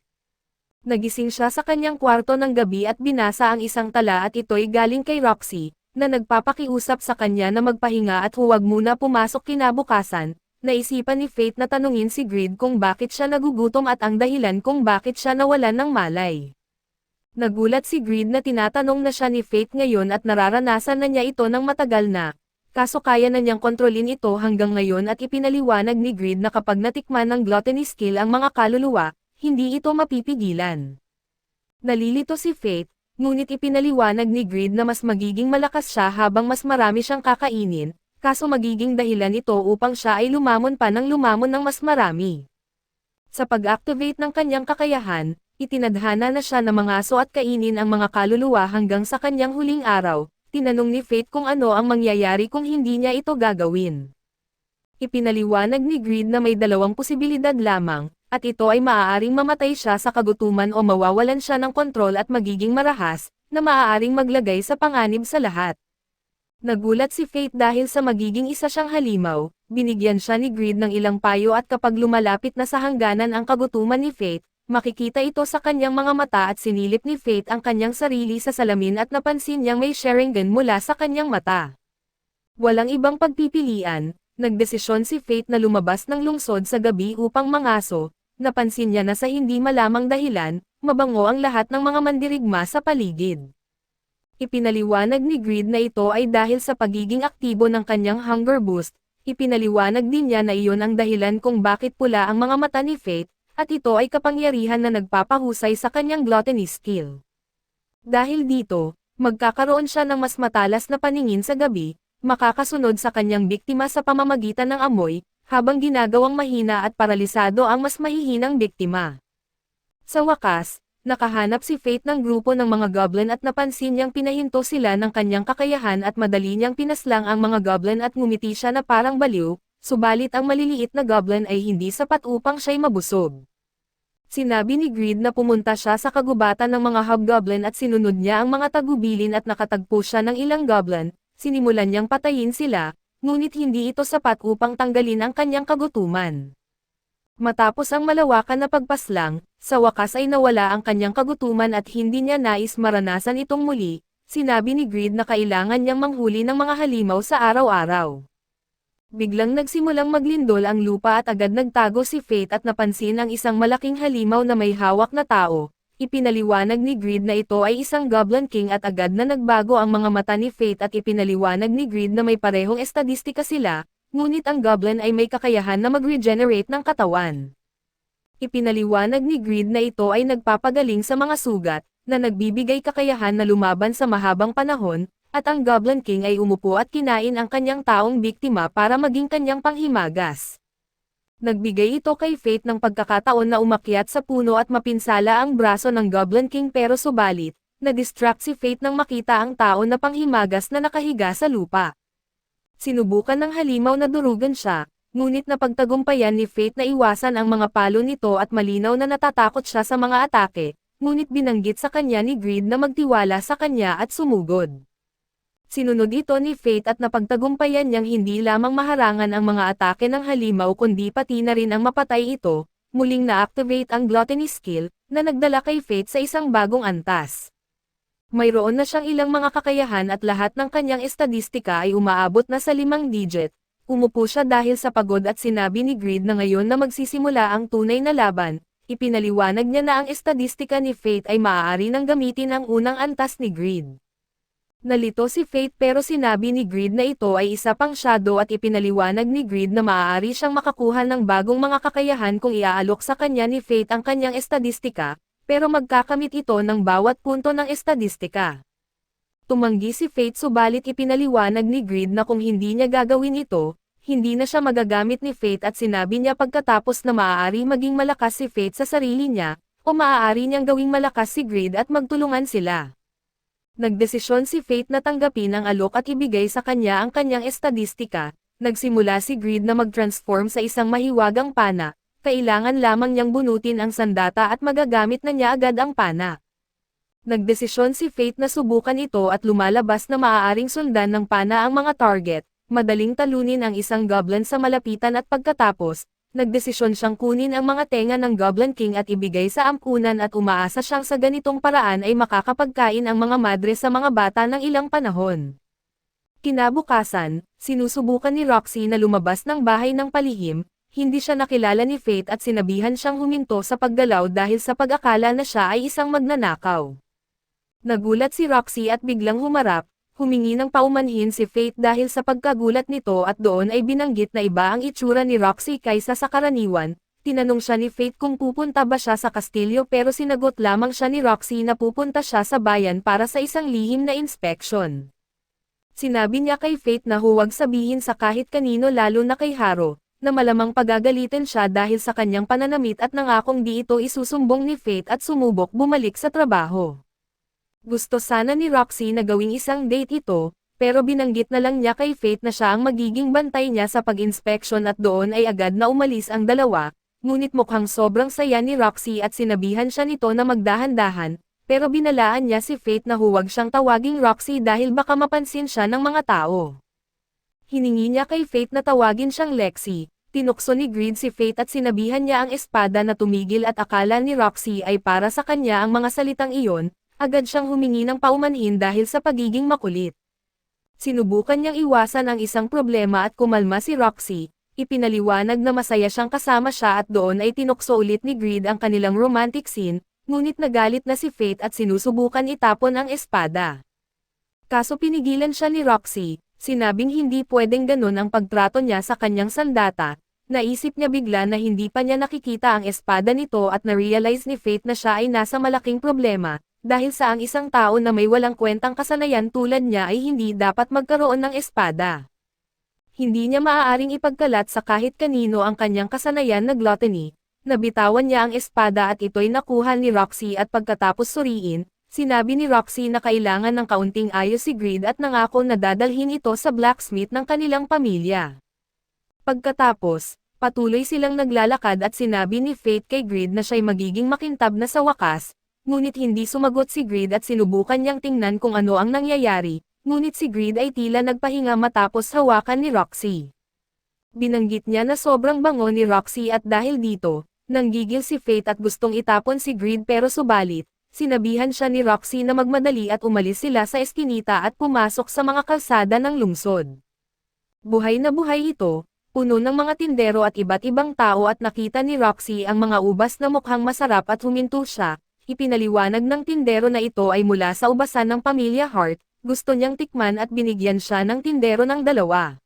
Nagising siya sa kanyang kwarto ng gabi at binasa ang isang tala at ito'y galing kay Roxy, na nagpapakiusap sa kanya na magpahinga at huwag muna pumasok kinabukasan. Naisipan ni Faith na tanungin si Grid kung bakit siya nagugutom at ang dahilan kung bakit siya nawalan ng malay. Nagulat si Greed na tinatanong na siya ni Fate ngayon at nararanasan na niya ito ng matagal na. Kaso kaya na niyang kontrolin ito hanggang ngayon at ipinaliwanag ni Greed na kapag natikman ng gluttony skill ang mga kaluluwa, hindi ito mapipigilan. Nalilito si Fate, ngunit ipinaliwanag ni Greed na mas magiging malakas siya habang mas marami siyang kakainin, kaso magiging dahilan ito upang siya ay lumamon pa ng mas marami. Sa pag-activate ng kanyang kakayahan, itinadhana na siya na mangaso at kainin ang mga kaluluwa hanggang sa kanyang huling araw. Tinanong ni Fate kung ano ang mangyayari kung hindi niya ito gagawin. Ipinaliwanag ni Greed na may dalawang posibilidad lamang, at ito ay maaaring mamatay siya sa kagutuman o mawawalan siya ng kontrol at magiging marahas, na maaaring maglagay sa panganib sa lahat. Nagulat si Fate dahil sa magiging isa siyang halimaw, binigyan siya ni Greed ng ilang payo at kapag lumalapit na sa hangganan ang kagutuman ni Fate, makikita ito sa kanyang mga mata at sinilip ni Fate ang kanyang sarili sa salamin at napansin niyang may Sharingan mula sa kanyang mata. Walang ibang pagpipilian, nagdesisyon si Fate na lumabas ng lungsod sa gabi upang mangaso, napansin niya na sa hindi malamang dahilan, mabango ang lahat ng mga mandirigma sa paligid. Ipinaliwanag ni Greed na ito ay dahil sa pagiging aktibo ng kanyang hunger boost, ipinaliwanag din niya na iyon ang dahilan kung bakit pula ang mga mata ni Fate, at ito ay kapangyarihan na nagpapahusay sa kanyang gluttony skill. Dahil dito, magkakaroon siya ng mas matalas na paningin sa gabi, makakasunod sa kanyang biktima sa pamamagitan ng amoy, habang ginagawang mahina at paralisado ang mas mahihinang biktima. Sa wakas, nakahanap si Fate ng grupo ng mga goblin at napansin niyang pinahinto sila ng kanyang kakayahan at madali niyang pinaslang ang mga goblin at ngumiti siya na parang baliw. Subalit ang maliliit na goblin ay hindi sapat upang siya'y mabusog. Sinabi ni Greed na pumunta siya sa kagubatan ng mga hobgoblin at sinunod niya ang mga tagubilin at nakatagpo siya ng ilang goblin, sinimulan niyang patayin sila, ngunit hindi ito sapat upang tanggalin ang kanyang kagutuman. Matapos ang malawakan na pagpaslang, sa wakas ay nawala ang kanyang kagutuman at hindi niya nais maranasan itong muli. Sinabi ni Greed na kailangan niyang manghuli ng mga halimaw sa araw-araw. Biglang nagsimulang maglindol ang lupa at agad nagtago si Fate at napansin ang isang malaking halimaw na may hawak na tao. Ipinaliwanag ni Greed na ito ay isang Goblin King at agad na nagbago ang mga mata ni Fate at ipinaliwanag ni Greed na may parehong estadistika sila, ngunit ang Goblin ay may kakayahan na mag-regenerate ng katawan. Ipinaliwanag ni Greed na ito ay nagpapagaling sa mga sugat, na nagbibigay kakayahan na lumaban sa mahabang panahon, at ang Goblin King ay umupo at kinain ang kanyang taong biktima para maging kanyang panghimagas. Nagbigay ito kay Fate ng pagkakataon na umakyat sa puno at mapinsala ang braso ng Goblin King pero subalit, na-distract si Fate nang makita ang tao na panghimagas na nakahiga sa lupa. Sinubukan ng halimaw na durugan siya, ngunit napagtagumpayan ni Fate na iwasan ang mga palo nito at malinaw na natatakot siya sa mga atake, ngunit binanggit sa kanya ni Greed na magtiwala sa kanya at sumugod. Sinunod ito ni Fate at napagtagumpayan niyang hindi lamang maharangan ang mga atake ng halimaw kundi pati na rin ang mapatay ito, muling na-activate ang gluttony skill, na nagdala kay Fate sa isang bagong antas. Mayroon na siyang ilang mga kakayahan at lahat ng kanyang estadistika ay umaabot na sa 5 digit. Umupo siya dahil sa pagod at sinabi ni Greed na ngayon na magsisimula ang tunay na laban. Ipinaliwanag niya na ang estadistika ni Fate ay maaari nang gamitin ang unang antas ni Greed. Nalito si Fate pero sinabi ni Greed na ito ay isa pang shadow at ipinaliwanag ni Greed na maaari siyang makakuha ng bagong mga kakayahan kung iaalok sa kanya ni Fate ang kanyang estadistika, pero magkakamit ito ng bawat punto ng estadistika. Tumanggi si Fate subalit ipinaliwanag ni Greed na kung hindi niya gagawin ito, hindi na siya magagamit ni Fate at sinabi niya pagkatapos na maaari maging malakas si Fate sa sarili niya, o maaari niyang gawing malakas si Greed at magtulungan sila. Nagdesisyon si Fate na tanggapin ang alok at ibigay sa kanya ang kanyang estadistika. Nagsimula si Greed na mag-transform sa isang mahiwagang pana, kailangan lamang niyang bunutin ang sandata at magagamit na niya agad ang pana. Nagdesisyon si Fate na subukan ito at lumalabas na maaaring sundan ng pana ang mga target, madaling talunin ang isang goblin sa malapitan at pagkatapos, nagdesisyon siyang kunin ang mga tenga ng Goblin King at ibigay sa ampunan at umaasa siyang sa ganitong paraan ay makakapagkain ang mga madre sa mga bata ng ilang panahon. Kinabukasan, sinusubukan ni Roxy na lumabas ng bahay ng palihim, hindi siya nakilala ni Fate at sinabihan siyang huminto sa paggalaw dahil sa pag-akala na siya ay isang magnanakaw. Nagulat si Roxy at biglang humarap, humingi ng paumanhin si Faith dahil sa pagkagulat nito at doon ay binanggit na iba ang itsura ni Roxy kaysa sa karaniwan. Tinanong siya ni Faith kung pupunta ba siya sa kastilyo pero sinagot lamang siya ni Roxy na pupunta siya sa bayan para sa isang lihim na inspeksyon. Sinabi niya kay Faith na huwag sabihin sa kahit kanino lalo na kay Haro, na malamang pagagalitin siya dahil sa kanyang pananamit at nangakong di ito isusumbong ni Faith at sumubok bumalik sa trabaho. Gusto sana ni Roxy na gawing isang date ito, pero binanggit na lang niya kay Faith na siya ang magiging bantay niya sa pag-inspeksyon at doon ay agad na umalis ang dalawa. Ngunit mukhang sobrang saya ni Roxy at sinabihan siya nito na magdahan-dahan, pero binalaan niya si Faith na huwag siyang tawaging Roxy dahil baka mapansin siya ng mga tao. Hiningi niya kay Faith na tawagin siyang Lexi, tinukso ni Greed si Faith at sinabihan niya ang espada na tumigil at akala ni Roxy ay para sa kanya ang mga salitang iyon, agad siyang humingi ng paumanhin dahil sa pagiging makulit. Sinubukan niyang iwasan ang isang problema at kumalma si Roxy. Ipinaliwanag na masaya siyang kasama siya at doon ay tinukso ulit ni Greed ang kanilang romantic scene, ngunit nagalit na si Faith at sinusubukan itapon ang espada. Kaso pinigilan siya ni Roxy, sinabing hindi pwedeng ganun ang pagtrato niya sa kanyang sandata. Naisip niya bigla na hindi pa niya nakikita ang espada nito at na-realize ni Faith na siya ay nasa malaking problema, dahil sa ang isang tao na may walang kwentang kasanayan tulad niya ay hindi dapat magkaroon ng espada. Hindi niya maaaring ipagkalat sa kahit kanino ang kanyang kasanayan na gluttony. Nabitawan niya ang espada at ito'y nakuha ni Roxy at pagkatapos suriin, sinabi ni Roxy na kailangan ng kaunting ayos si Greed at nangako na dadalhin ito sa blacksmith ng kanilang pamilya. Pagkatapos, patuloy silang naglalakad at sinabi ni Faith kay Greed na siya'y magiging makintab na sa wakas, ngunit hindi sumagot si Greed at sinubukan niyang tingnan kung ano ang nangyayari. Ngunit si Greed ay tila nagpahinga matapos hawakan ni Roxy. Binanggit niya na sobrang bango ni Roxy at dahil dito, nanggigil si Faith at gustong itapon si Greed pero subalit, sinabihan siya ni Roxy na magmadali at umalis sila sa eskinita at pumasok sa mga kalsada ng lungsod. Buhay na buhay ito, puno ng mga tindero at iba't ibang tao at nakita ni Roxy ang mga ubas na mukhang masarap at huminto siya. Ipinaliwanag ng tindero na ito ay mula sa ubasan ng pamilya Hart. Gusto niyang tikman at binigyan siya ng tindero ng dalawa.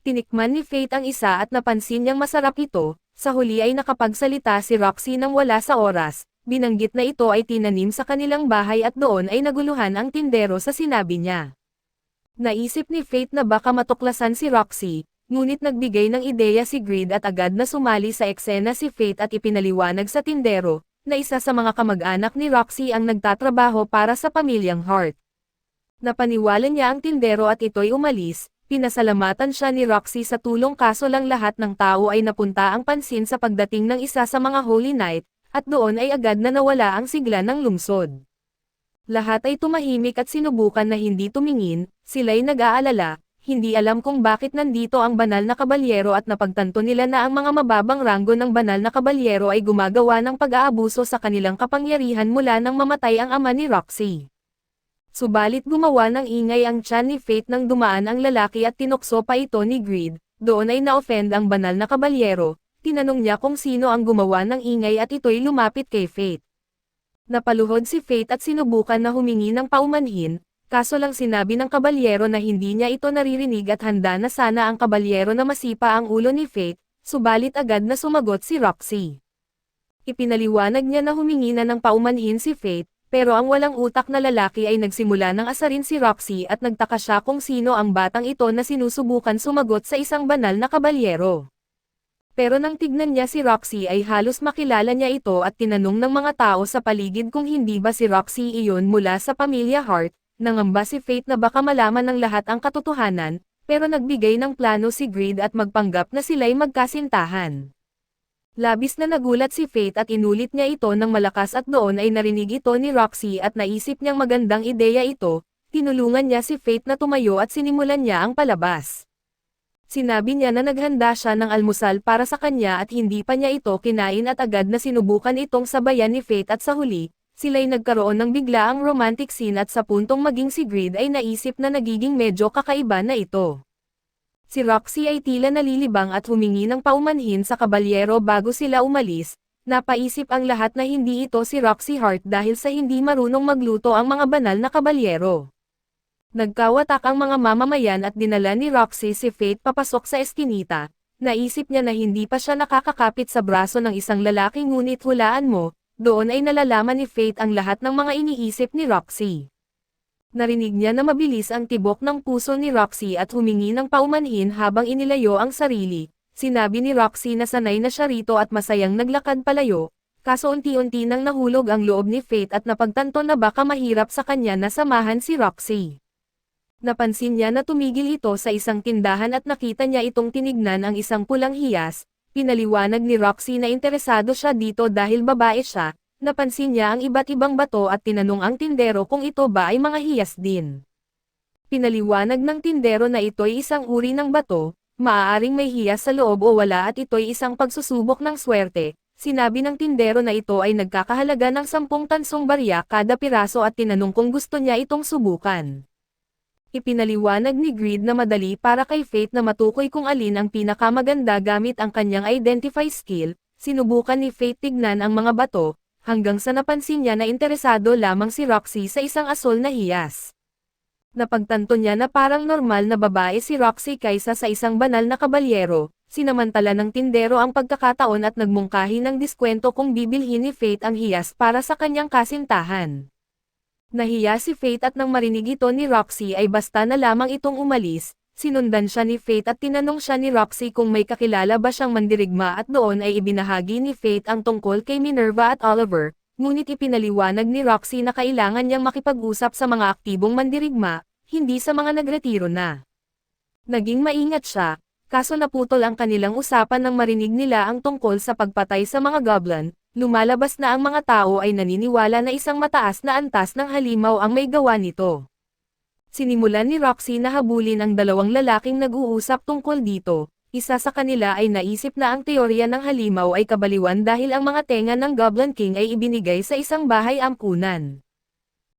Tinikman ni Faith ang isa at napansin niyang masarap ito, sa huli ay nakapagsalita si Roxy nang wala sa oras, binanggit na ito ay tinanim sa kanilang bahay at doon ay naguluhan ang tindero sa sinabi niya. Naisip ni Faith na baka matuklasan si Roxy, ngunit nagbigay ng ideya si Greed at agad na sumali sa eksena si Faith at ipinaliwanag sa tindero, na isa sa mga kamag-anak ni Roxy ang nagtatrabaho para sa pamilyang Hart. Napaniwala niya ang tindero at ito'y umalis, pinasalamatan siya ni Roxy sa tulong kaso lang lahat ng tao ay napunta ang pansin sa pagdating ng isa sa mga Holy Night, at doon ay agad na nawala ang sigla ng lungsod. Lahat ay tumahimik at sinubukan na hindi tumingin, sila'y nag-aalala, hindi alam kung bakit nandito ang banal na kabalyero at napagtanto nila na ang mga mababang ranggo ng banal na kabalyero ay gumagawa ng pag-aabuso sa kanilang kapangyarihan mula nang mamatay ang ama ni Roxy. Subalit gumawa ng ingay ang tiyan ni Faith nang dumaan ang lalaki at tinukso pa ito ni Greed, doon ay na-offend ang banal na kabalyero, tinanong niya kung sino ang gumawa ng ingay at ito'y lumapit kay Faith. Napaluhod si Faith at sinubukan na humingi ng paumanhin, kaso lang sinabi ng kabalyero na hindi niya ito naririnig at handa na sana ang kabalyero na masipa ang ulo ni Faith, subalit agad na sumagot si Roxy. Ipinaliwanag niya na humingi na ng paumanhin si Faith, pero ang walang utak na lalaki ay nagsimula ng asarin si Roxy at nagtaka siya kung sino ang batang ito na sinusubukan sumagot sa isang banal na kabalyero. Pero nang tignan niya si Roxy ay halos makilala niya ito at tinanong ng mga tao sa paligid kung hindi ba si Roxy iyon mula sa pamilya Hart, nangamba si Faith na baka malaman ng lahat ang katotohanan, pero nagbigay ng plano si Greed at magpanggap na sila'y magkasintahan. Labis na nagulat si Faith at inulit niya ito ng malakas at doon ay narinig ito ni Roxy at naisip niyang magandang ideya ito, tinulungan niya si Faith na tumayo at sinimulan niya ang palabas. Sinabi niya na naghanda siya ng almusal para sa kanya at hindi pa niya ito kinain at agad na sinubukan itong sabayan ni Faith at sa huli, sila'y nagkaroon ng biglaang romantic scene at sa puntong maging si Greed ay naisip na nagiging medyo kakaiba na ito. Si Roxy ay tila nalilibang at humingi ng paumanhin sa kabalyero bago sila umalis, Napaisip ang lahat na hindi ito si Roxy Hart dahil sa hindi marunong magluto ang mga banal na kabalyero. Nagkawatak ang mga mamamayan at dinala ni Roxy si Faith papasok sa eskinita. Naisip niya na hindi pa siya nakakakapit sa braso ng isang lalaki ngunit hulaan mo, doon ay nalalaman ni Faith ang lahat ng mga iniisip ni Roxy. Narinig niya na mabilis ang tibok ng puso ni Roxy at humingi ng paumanhin habang inilayo ang sarili. Sinabi ni Roxy na sanay na siya rito at masayang naglakad palayo, kaso unti-unti nang nahulog ang loob ni Faith at napagtanto na baka mahirap sa kanya na samahan si Roxy. Napansin niya na tumigil ito sa isang tindahan at nakita niya itong tinignan ang isang pulang hiyas. Pinaliwanag ni Roxy na interesado siya dito dahil babae siya. Napansin niya ang iba't ibang bato at tinanong ang tindero kung ito ba ay mga hiyas din. Pinaliwanag ng tindero na ito'y isang uri ng bato, maaaring may hiyas sa loob o wala at ito'y isang pagsusubok ng swerte. Sinabi ng tindero na ito ay nagkakahalaga ng 10 tansong barya kada piraso at tinanong kung gusto niya itong subukan. Ipinaliwanag ni Greed na madali para kay Faith na matukoy kung alin ang pinakamaganda gamit ang kanyang identify skill. Sinubukan ni Faith tignan ang mga bato, hanggang sa napansin niya na interesado lamang si Roxy sa isang asol na hiyas. Napagtanto niya na parang normal na babae si Roxy kaysa sa isang banal na kabalyero, sinamantala ng tindero ang pagkakataon at nagmungkahi ng diskwento kung bibilhin ni Faith ang hiyas para sa kanyang kasintahan. Nahiya si Faith at nang marinig ito ni Roxy ay basta na lamang itong umalis. Sinundan siya ni Faith at tinanong siya ni Roxy kung may kakilala ba siyang mandirigma at doon ay ibinahagi ni Faith ang tungkol kay Minerva at Oliver, ngunit ipinaliwanag ni Roxy na kailangan niyang makipag-usap sa mga aktibong mandirigma, hindi sa mga nagretiro na. Naging maingat siya, kaso naputol ang kanilang usapan nang marinig nila ang tungkol sa pagpatay sa mga goblin. Lumalabas na ang mga tao ay naniniwala na isang mataas na antas ng halimaw ang may gawa nito. Sinimulan ni Roxy na habulin ang dalawang lalaking nag-uusap tungkol dito. Isa sa kanila ay naisip na ang teorya ng halimaw ay kabaliwan dahil ang mga tenga ng Goblin King ay ibinigay sa isang bahay ampunan.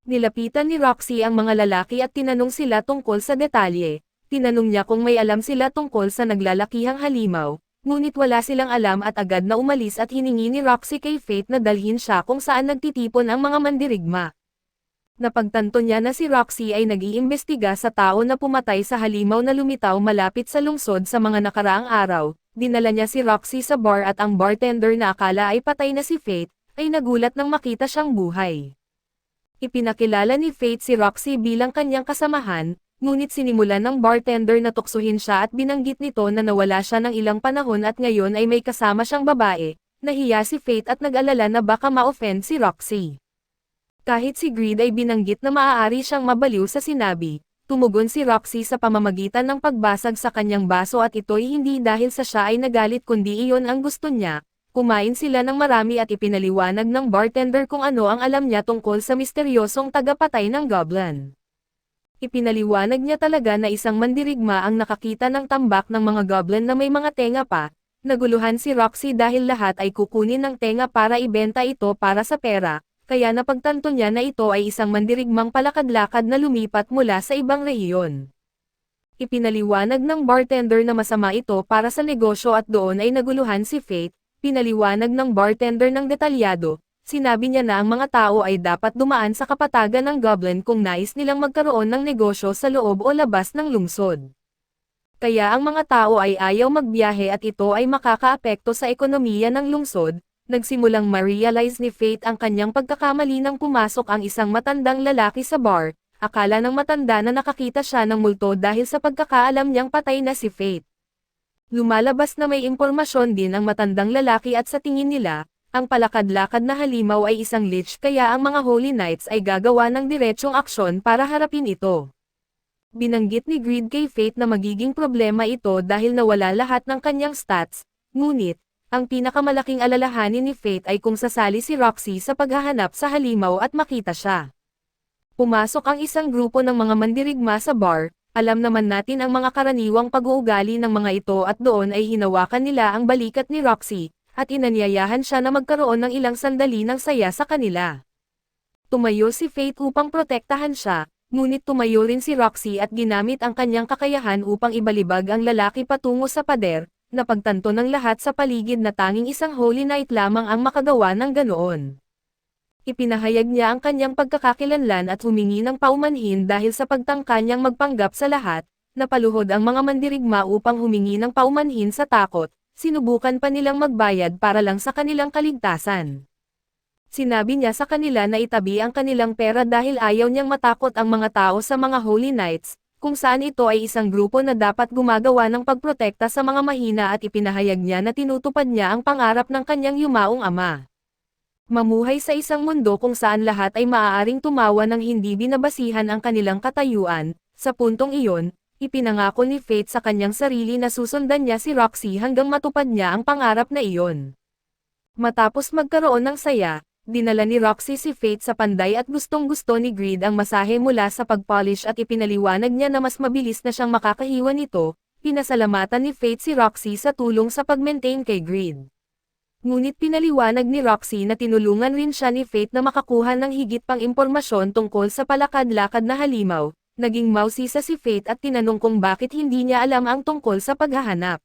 Nilapitan ni Roxy ang mga lalaki at tinanong sila tungkol sa detalye. Tinanong niya kung may alam sila tungkol sa naglalakihang halimaw, ngunit wala silang alam at agad na umalis at hiningi ni Roxy kay Faith na dalhin siya kung saan nagtitipon ang mga mandirigma. Napagtanto niya na si Roxy ay nag-iimbestiga sa tao na pumatay sa halimaw na lumitaw malapit sa lungsod sa mga nakaraang araw. Dinala niya si Roxy sa bar at ang bartender na akala ay patay na si Faith, ay nagulat nang makita siyang buhay. Ipinakilala ni Faith si Roxy bilang kanyang kasamahan, ngunit sinimulan ng bartender na tuksuhin siya at binanggit nito na nawala siya ng ilang panahon at ngayon ay may kasama siyang babae. Nahiya si Faith at nag-alala na baka ma-offend si Roxy. Kahit si Greed ay binanggit na maaari siyang mabaliw sa sinabi, tumugon si Roxy sa pamamagitan ng pagbasag sa kanyang baso at ito'y hindi dahil sa siya ay nagalit kundi iyon ang gusto niya. Kumain sila ng marami at ipinaliwanag ng bartender kung ano ang alam niya tungkol sa misteryosong tagapatay ng goblin. Ipinaliwanag niya talaga na isang mandirigma ang nakakita ng tambak ng mga goblin na may mga tenga pa. Naguluhan si Roxy dahil lahat ay kukunin ng tenga para ibenta ito para sa pera. Kaya napagtanto niya na ito ay isang mandirigmang palakad-lakad na lumipat mula sa ibang rehiyon. Ipinaliwanag ng bartender na masama ito para sa negosyo at doon ay naguluhan si Faith. Pinaliwanag ng bartender ng detalyado. Sinabi niya na ang mga tao ay dapat dumaan sa kapatagan ng goblin kung nais nilang magkaroon ng negosyo sa loob o labas ng lungsod. Kaya ang mga tao ay ayaw magbiyahe at ito ay makakaapekto sa ekonomiya ng lungsod. Nagsimulang ma-realize ni Faith ang kanyang pagkakamali nang pumasok ang isang matandang lalaki sa bar. Akala ng matanda na nakakita siya ng multo dahil sa pagkakaalam niyang patay na si Faith. Lumalabas na may impormasyon din ang matandang lalaki at sa tingin nila, ang palakad-lakad na halimaw ay isang lich kaya ang mga Holy Knights ay gagawa ng diretsyong aksyon para harapin ito. Binanggit ni Greed kay Faith na magiging problema ito dahil nawala lahat ng kanyang stats, ngunit, ang pinakamalaking alalahanin ni Faith ay kung sasali si Roxy sa paghahanap sa halimaw at makita siya. Pumasok ang isang grupo ng mga mandirigma sa bar, alam naman natin ang mga karaniwang pag-uugali ng mga ito at doon ay hinawakan nila ang balikat ni Roxy, at inanyayahan siya na magkaroon ng ilang sandali ng saya sa kanila. Tumayo si Faith upang protektahan siya, ngunit tumayo rin si Roxy at ginamit ang kanyang kakayahan upang ibalibag ang lalaki patungo sa pader. napagtanto ng lahat sa paligid na tanging isang Holy Knight lamang ang makagawa ng ganoon. Ipinahayag niya ang kanyang pagkakakilanlan at humingi ng paumanhin dahil sa pagtangka niyang magpanggap sa lahat, napaluhod ang mga mandirigma upang humingi ng paumanhin sa takot, sinubukan pa nilang magbayad para lang sa kanilang kaligtasan. Sinabi niya sa kanila na itabi ang kanilang pera dahil ayaw niyang matakot ang mga tao sa mga Holy Knights, kung saan ito ay isang grupo na dapat gumagawa ng pagprotekta sa mga mahina at ipinahayag niya na tinutupad niya ang pangarap ng kanyang yumaong ama. Mamuhay sa isang mundo kung saan lahat ay maaaring tumawa ng hindi binabasihan ang kanilang katayuan, sa puntong iyon, ipinangako ni Fate sa kanyang sarili na susundan niya si Roxy hanggang matupad niya ang pangarap na iyon. Matapos magkaroon ng saya, dinala ni Roxy si Fate sa panday at gustong-gusto ni Greed ang masahe mula sa pagpolish at ipinaliwanag niya na mas mabilis na siyang makakahiwa nito, pinasalamatan ni Fate si Roxy sa tulong sa pag-maintain kay Greed. Ngunit pinaliwanag ni Roxy na tinulungan rin siya ni Fate na makakuha ng higit pang impormasyon tungkol sa palakad-lakad na halimaw, naging mausisa si Fate at tinanong kung bakit hindi niya alam ang tungkol sa paghahanap.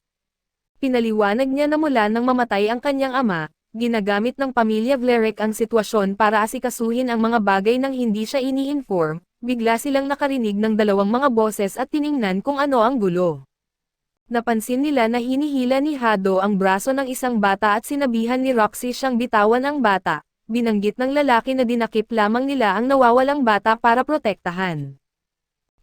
Pinaliwanag niya na mula nang mamatay ang kanyang ama, ginagamit ng pamilya Vlerick ang sitwasyon para asikasuhin ang mga bagay nang hindi siya ini-inform, bigla silang nakarinig ng dalawang mga boses at tiningnan kung ano ang gulo. Napansin nila na hinihila ni Hado ang braso ng isang bata at sinabihan ni Roxy siyang bitawan ang bata, binanggit ng lalaki na dinakip lamang nila ang nawawalang bata para protektahan.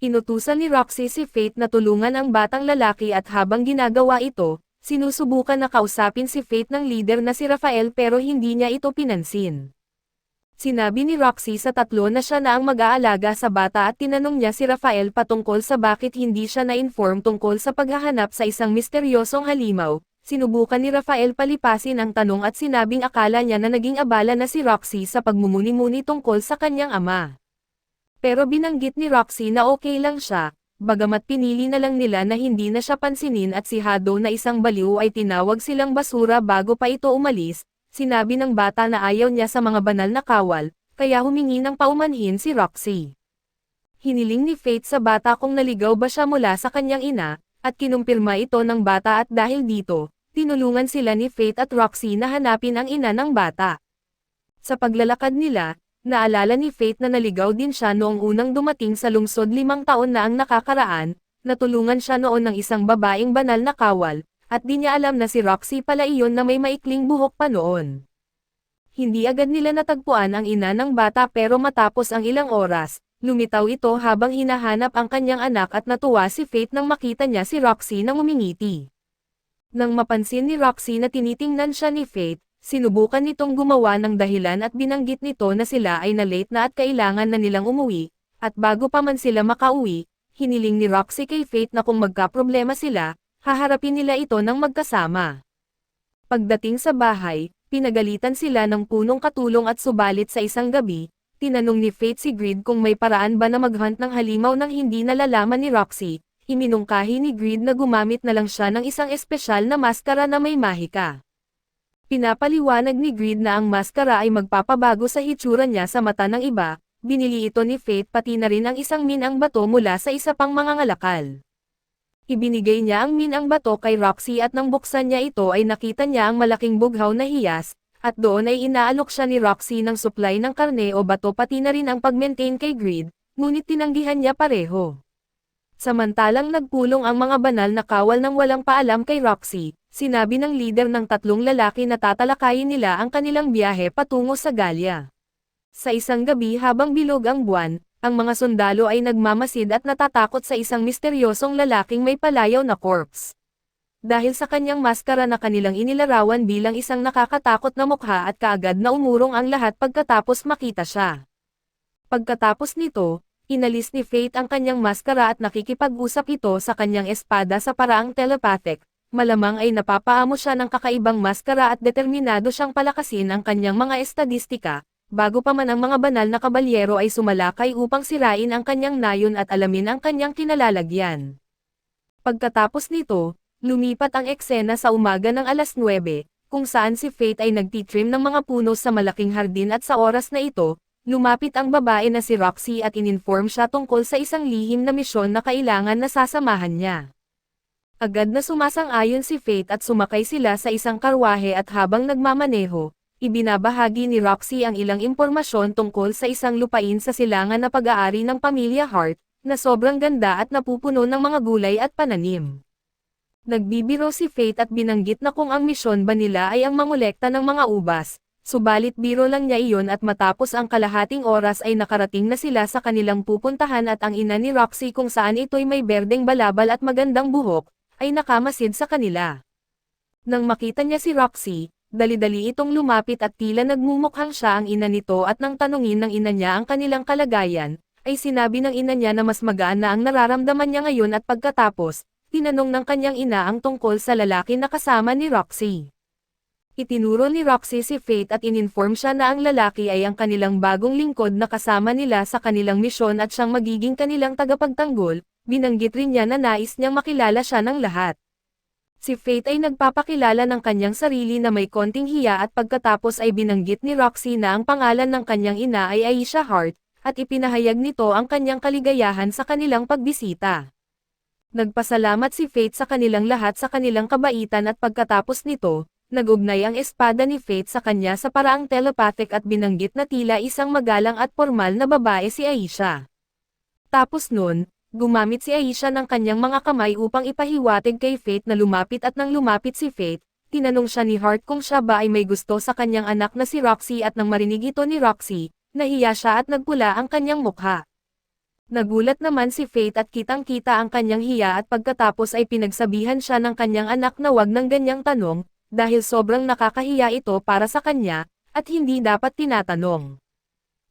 Inutusan ni Roxy si Fate na tulungan ang batang lalaki at habang ginagawa ito, sinusubukan na kausapin si Fate ng leader na si Rafael pero hindi niya ito pinansin. Sinabi ni Roxy sa tatlo na siya na ang mag-aalaga sa bata at tinanong niya si Rafael patungkol sa bakit hindi siya na-inform tungkol sa paghahanap sa isang misteryosong halimaw. Sinubukan ni Rafael palipasin ang tanong at sinabing akala niya na naging abala na si Roxy sa pagmumuni-muni tungkol sa kanyang ama. Pero binanggit ni Roxy na okay lang siya, bagamat pinili na lang nila na hindi na siya pansinin at si Hado na isang baliw ay tinawag silang basura bago pa ito umalis. Sinabi ng bata na ayaw niya sa mga banal na kawal, kaya humingi ng paumanhin si Roxy. Hiniling ni Fate sa bata kung naligaw ba siya mula sa kanyang ina, at kinumpirma ito ng bata at dahil dito, tinulungan sila ni Fate at Roxy na hanapin ang ina ng bata. Sa paglalakad nila, naalala ni Fate na naligaw din siya noong unang dumating sa lungsod 5 taon na ang nakakaraan, natulungan siya noon ng isang babaeng banal na kawal, at di niya alam na si Roxy pala iyon na may maikling buhok pa noon. Hindi agad nila natagpuan ang ina ng bata pero matapos ang ilang oras, lumitaw ito habang hinahanap ang kanyang anak at natuwa si Fate nang makita niya si Roxy nang umingiti. Nang mapansin ni Roxy na tinitingnan siya ni Fate, sinubukan nitong gumawa ng dahilan at binanggit nito na sila ay na-late na at kailangan na nilang umuwi, at bago pa man sila makauwi, hiniling ni Roxy kay Fate na kung magkaproblema sila, haharapin nila ito ng magkasama. Pagdating sa bahay, pinagalitan sila ng punong katulong at subalit sa isang gabi, tinanong ni Fate si Greed kung may paraan ba na maghunt ng halimaw nang hindi nalalaman ni Roxy, iminungkahi ni Greed na gumamit na lang siya ng isang espesyal na maskara na may mahika. Pinapaliwanag ni Greed na ang maskara ay magpapabago sa hitsura niya sa mata ng iba, binili ito ni Fate pati na rin ang isang minang bato mula sa isa pang mangangalakal. Ibinigay niya ang minang bato kay Roxy at nang buksan niya ito ay nakita niya ang malaking bughaw na hiyas, at doon ay inaalok siya ni Roxy ng supply ng karne o bato pati na rin ang pag-maintain kay Greed, ngunit tinanggihan niya pareho. Samantalang nagpulong ang mga banal na kawal ng walang paalam kay Roxy, sinabi ng leader ng tatlong lalaki na tatalakayin nila ang kanilang biyahe patungo sa Gallia. Sa isang gabi habang bilog ang buwan, ang mga sundalo ay nagmamasid at natatakot sa isang misteryosong lalaking may palayaw na corpse. Dahil sa kanyang maskara na kanilang inilarawan bilang isang nakakatakot na mukha at kaagad na umurong ang lahat pagkatapos makita siya. Pagkatapos nito, inalis ni Fate ang kanyang maskara at nakikipag-usap ito sa kanyang espada sa paraang telepathic, malamang ay napapaamo siya ng kakaibang maskara at determinado siyang palakasin ang kanyang mga estadistika. Bago pa man ang mga banal na kabalyero ay sumalakay upang sirain ang kanyang nayon at alamin ang kanyang kinalalagyan. Pagkatapos nito, lumipat ang eksena sa umaga ng 9:00, kung saan si Fate ay nagtitrim ng mga puno sa malaking hardin at sa oras na ito, lumapit ang babae na si Roxy at ininform siya tungkol sa isang lihim na misyon na kailangan na sasamahan niya. Agad na sumasang-ayon si Faith at sumakay sila sa isang karwahe at habang nagmamaneho, ibinabahagi ni Roxy ang ilang impormasyon tungkol sa isang lupain sa silangan na pag-aari ng pamilya Hart, na sobrang ganda at napupuno ng mga gulay at pananim. Nagbibiro si Faith at binanggit na kung ang misyon ba nila ay ang mangolekta ng mga ubas, subalit biro lang niya iyon at matapos ang kalahating oras ay nakarating na sila sa kanilang pupuntahan at ang ina ni Roxy kung saan ito'y may berdeng balabal at magandang buhok, ay nakamasid sa kanila. Nang makita niya si Roxy, dali-dali itong lumapit at tila nagmumukhang siya ang ina nito at nang tanungin ng ina niya ang kanilang kalagayan, ay sinabi ng ina niya na mas magaan na ang nararamdaman niya ngayon at pagkatapos, tinanong ng kanyang ina ang tungkol sa lalaki na kasama ni Roxy. Itinuro ni Roxy si Faith at ininform siya na ang lalaki ay ang kanilang bagong lingkod na kasama nila sa kanilang misyon at siyang magiging kanilang tagapagtanggol. Binanggit rin niya na nais niyang makilala siya ng lahat. Si Faith ay nagpapakilala ng kanyang sarili na may konting hiya at pagkatapos ay binanggit ni Roxy na ang pangalan ng kanyang ina ay Aisha Hart, at ipinahayag nito ang kanyang kaligayahan sa kanilang pagbisita. Nagpasalamat si Faith sa kanilang lahat sa kanilang kabaitan at pagkatapos nito, nagugnay ang espada ni Faith sa kanya sa paraang telepathic at binanggit na tila isang magalang at formal na babae si Aisha. Tapos nun, gumamit si Aisha ng kanyang mga kamay upang ipahiwatig kay Faith na lumapit at nang lumapit si Faith, tinanong siya ni Hart kung siya ba ay may gusto sa kanyang anak na si Roxy at nang marinig ito ni Roxy, nahiya siya at nagpula ang kanyang mukha. Nagulat naman si Faith at kitang-kita ang kanyang hiya at pagkatapos ay pinagsabihan siya ng kanyang anak na wag ng ganyang tanong, dahil sobrang nakakahiya ito para sa kanya, at hindi dapat tinatanong.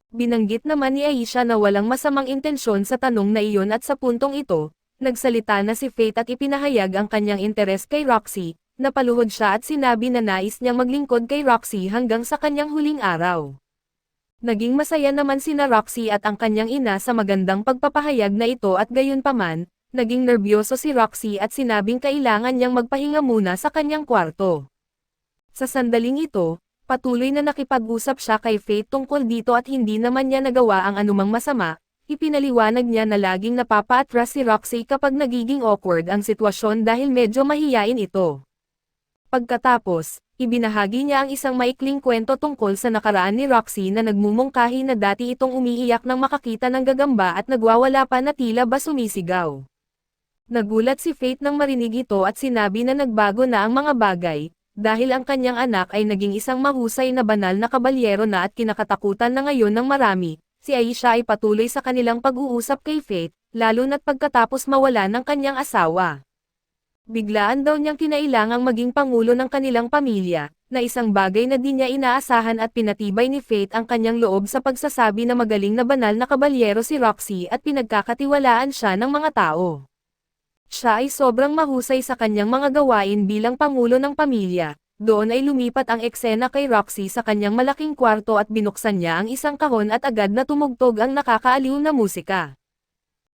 Binanggit naman ni Aisha na walang masamang intensyon sa tanong na iyon at sa puntong ito, nagsalita na si Faith at ipinahayag ang kanyang interes kay Roxy, napaluhod siya at sinabi na nais niyang maglingkod kay Roxy hanggang sa kanyang huling araw. Naging masaya naman sina Roxy at ang kanyang ina sa magandang pagpapahayag na ito at gayunpaman, naging nerbyoso si Roxy at sinabing kailangan niyang magpahinga muna sa kanyang kwarto. Sa sandaling ito, patuloy na nakipag-usap siya kay Faith tungkol dito at hindi naman niya nagawa ang anumang masama, ipinaliwanag niya na laging napapaatras si Roxy kapag nagiging awkward ang sitwasyon dahil medyo mahiyain ito. Pagkatapos, ibinahagi niya ang isang maikling kwento tungkol sa nakaraan ni Roxy na nagmumungkahi na dati itong umiiyak nang makakita ng gagamba at nagwawala pa na tila ba sumisigaw. Nagulat si Faith nang marinig ito at sinabi na nagbago na ang mga bagay, dahil ang kanyang anak ay naging isang mahusay na banal na kabalyero na at kinakatakutan na ngayon ng marami. Si Aisha ay patuloy sa kanilang pag-uusap kay Faith, lalo na't pagkatapos mawala ng kanyang asawa. Biglaan daw niyang kinailangang maging pangulo ng kanilang pamilya, na isang bagay na di niya inaasahan at pinatibay ni Faith ang kanyang loob sa pagsasabi na magaling na banal na kabalyero si Roxy at pinagkakatiwalaan siya ng mga tao. Siya ay sobrang mahusay sa kanyang mga gawain bilang pangulo ng pamilya. Doon ay lumipat ang eksena kay Roxy sa kanyang malaking kwarto at binuksan niya ang isang kahon at agad na tumugtog ang nakakaaliw na musika.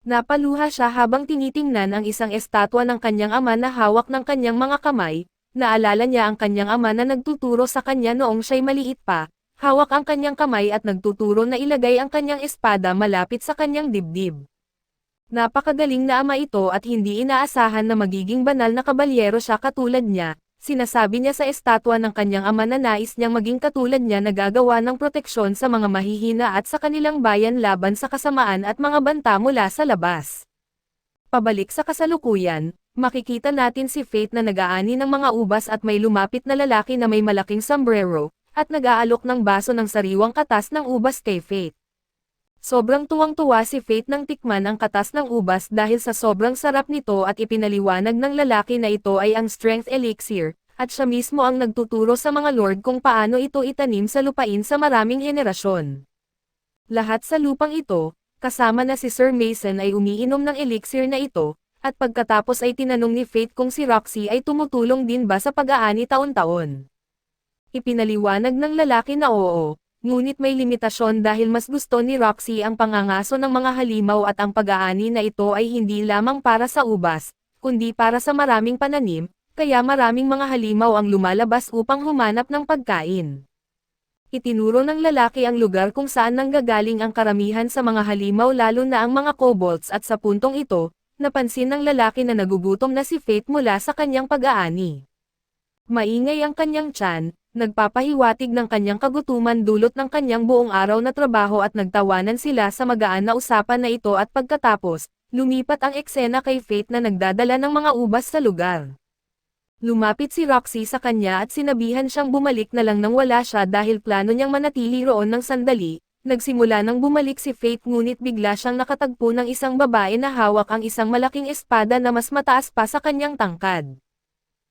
Napaluha siya habang tinitingnan ang isang estatwa ng kanyang ama na hawak ng kanyang mga kamay. Naalala niya ang kanyang ama na nagtuturo sa kanya noong siya'y maliit pa, hawak ang kanyang kamay at nagtuturo na ilagay ang kanyang espada malapit sa kanyang dibdib. Napakagaling na ama ito at hindi inaasahan na magiging banal na kabalyero siya katulad niya. Sinasabi niya sa estatwa ng kanyang ama na nais niyang maging katulad niya na gagawa ng proteksyon sa mga mahihina at sa kanilang bayan laban sa kasamaan at mga banta mula sa labas. Pabalik sa kasalukuyan, makikita natin si Faith na nag-aani ng mga ubas at may lumapit na lalaki na may malaking sombrero, at nag-aalok ng baso ng sariwang katas ng ubas kay Faith. Sobrang tuwang-tuwa si Faith nang tikman ang katas ng ubas dahil sa sobrang sarap nito at ipinaliwanag ng lalaki na ito ay ang strength elixir, at siya mismo ang nagtuturo sa mga lord kung paano ito itanim sa lupain sa maraming henerasyon. Lahat sa lupang ito, kasama na si Sir Mason ay umiinom ng elixir na ito, at pagkatapos ay tinanong ni Faith kung si Roxy ay tumutulong din ba sa pag-aani taon-taon. Ipinaliwanag ng lalaki na oo. Ngunit may limitasyon dahil mas gusto ni Roxy ang pangangaso ng mga halimaw at ang pag-aani na ito ay hindi lamang para sa ubas, kundi para sa maraming pananim, kaya maraming mga halimaw ang lumalabas upang humanap ng pagkain. Itinuro ng lalaki ang lugar kung saan nanggagaling ang karamihan sa mga halimaw lalo na ang mga kobolds at sa puntong ito, napansin ng lalaki na nagugutom na si Faith mula sa kanyang pag-aani. Maingay ang kanyang tiyan, nagpapahiwatig ng kanyang kagutuman dulot ng kanyang buong araw na trabaho at nagtawanan sila sa magaan na usapan na ito at pagkatapos, lumipat ang eksena kay Faith na nagdadala ng mga ubas sa lugar. Lumapit si Roxy sa kanya at sinabihan siyang bumalik na lang nang wala siya dahil plano niyang manatili roon ng sandali. Nagsimula nang bumalik si Faith ngunit bigla siyang nakatagpo ng isang babae na hawak ang isang malaking espada na mas mataas pa sa kanyang tangkad.